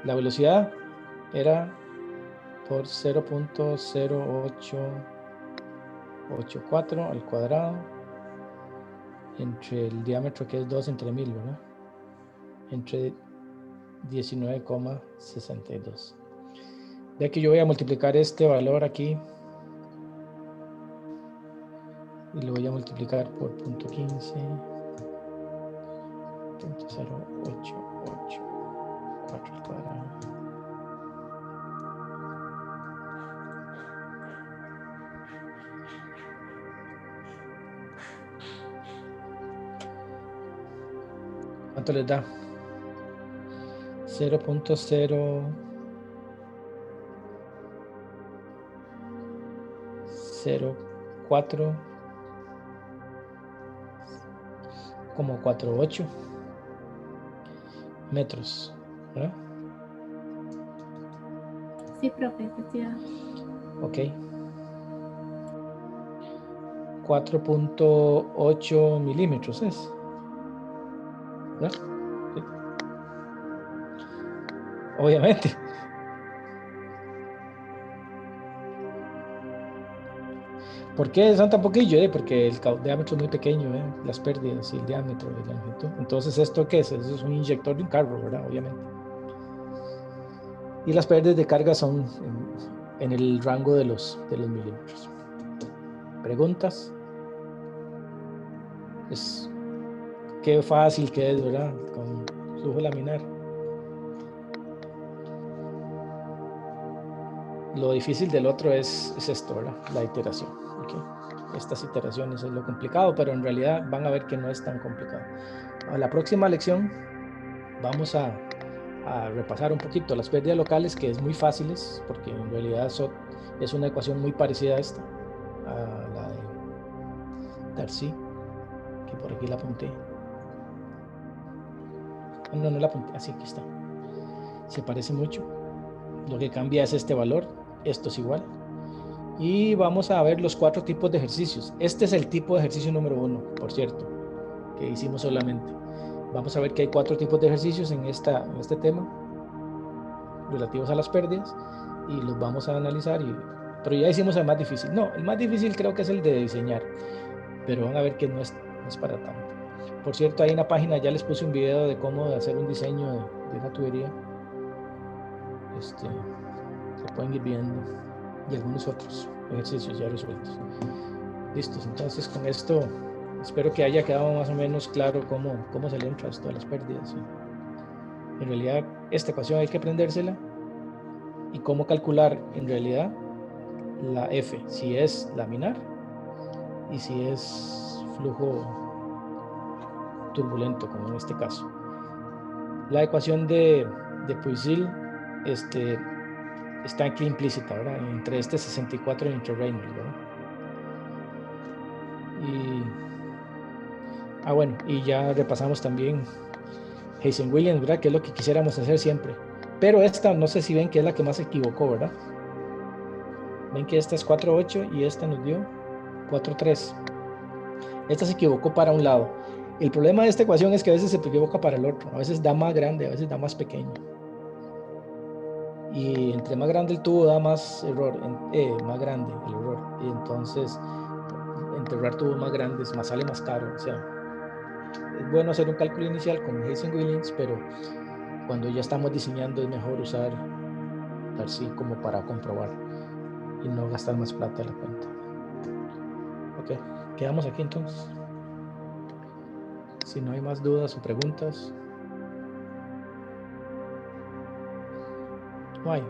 [SPEAKER 1] la velocidad era por 0,0884 al cuadrado entre el diámetro, que es 2 entre 1000, ¿verdad? Entre 19,62. Ya que yo voy a multiplicar este valor aquí y lo voy a multiplicar por 0.15, 0.0884 al cuadrado. ¿Cuánto les da? 0.004 como 48 metros, ¿verdad?
[SPEAKER 2] Sí, profe, efectivamente.
[SPEAKER 1] Ok. 4.8 milímetros es, ¿verdad? Sí. Obviamente. ¿Por qué son tan poquillo? Porque el diámetro es muy pequeño, las pérdidas y el diámetro y la longitud. Entonces, ¿esto qué es? Eso es un inyector de un carro, ¿verdad? Obviamente. Y las pérdidas de carga son en el rango de los milímetros. ¿Preguntas? Qué fácil que es, ¿verdad? Con flujo laminar. Lo difícil del otro es esto, ¿verdad? La iteración. ¿Okay? Estas iteraciones es lo complicado, pero en realidad van a ver que no es tan complicado. A la próxima lección vamos a repasar un poquito las pérdidas locales, que es muy fáciles, porque en realidad es una ecuación muy parecida a esta, a la de Darcy, que por aquí la apunté. No la apunté, así que está. Se parece mucho. Lo que cambia es este valor, esto es igual. Y vamos a ver los 4 tipos de ejercicios. Este es el tipo de ejercicio número 1, por cierto, que hicimos solamente. Vamos a ver que hay 4 tipos de ejercicios en este tema relativos a las pérdidas y los vamos a analizar y Pero ya hicimos el más difícil. No, el más difícil creo que es el de diseñar, pero van a ver que no es para tanto. Por cierto, hay una página, ya les puse un video de cómo hacer un diseño de una tubería. Lo pueden ir viendo, y algunos otros ejercicios ya resueltos. Listos, entonces con esto espero que haya quedado más o menos claro cómo se le entra esto a las pérdidas. ¿Sí? En realidad, esta ecuación hay que aprendérsela y cómo calcular en realidad la F, si es laminar y si es flujo turbulento, como en este caso. La ecuación de Poiseuille está aquí implícita, ¿verdad? Entre 64 y entre Reynolds, ¿verdad? Bueno, y ya repasamos también Hazen-Williams, ¿verdad? Que es lo que quisiéramos hacer siempre. Pero esta, no sé si ven que es la que más se equivocó, ¿verdad? Ven que esta es 4.8 y esta nos dio 4.3. Esta se equivocó para un lado. El problema de esta ecuación es que a veces se equivoca para el otro. A veces da más grande, a veces da más pequeño. Y entre más grande el tubo da más error, más grande el error. Y entonces, enterrar tubos más grandes sale más caro. O sea, es bueno hacer un cálculo inicial con Hazen-Williams, pero cuando ya estamos diseñando es mejor usar así como para comprobar y no gastar más plata de la cuenta. Ok, quedamos aquí entonces. Si no hay más dudas o preguntas. No hay.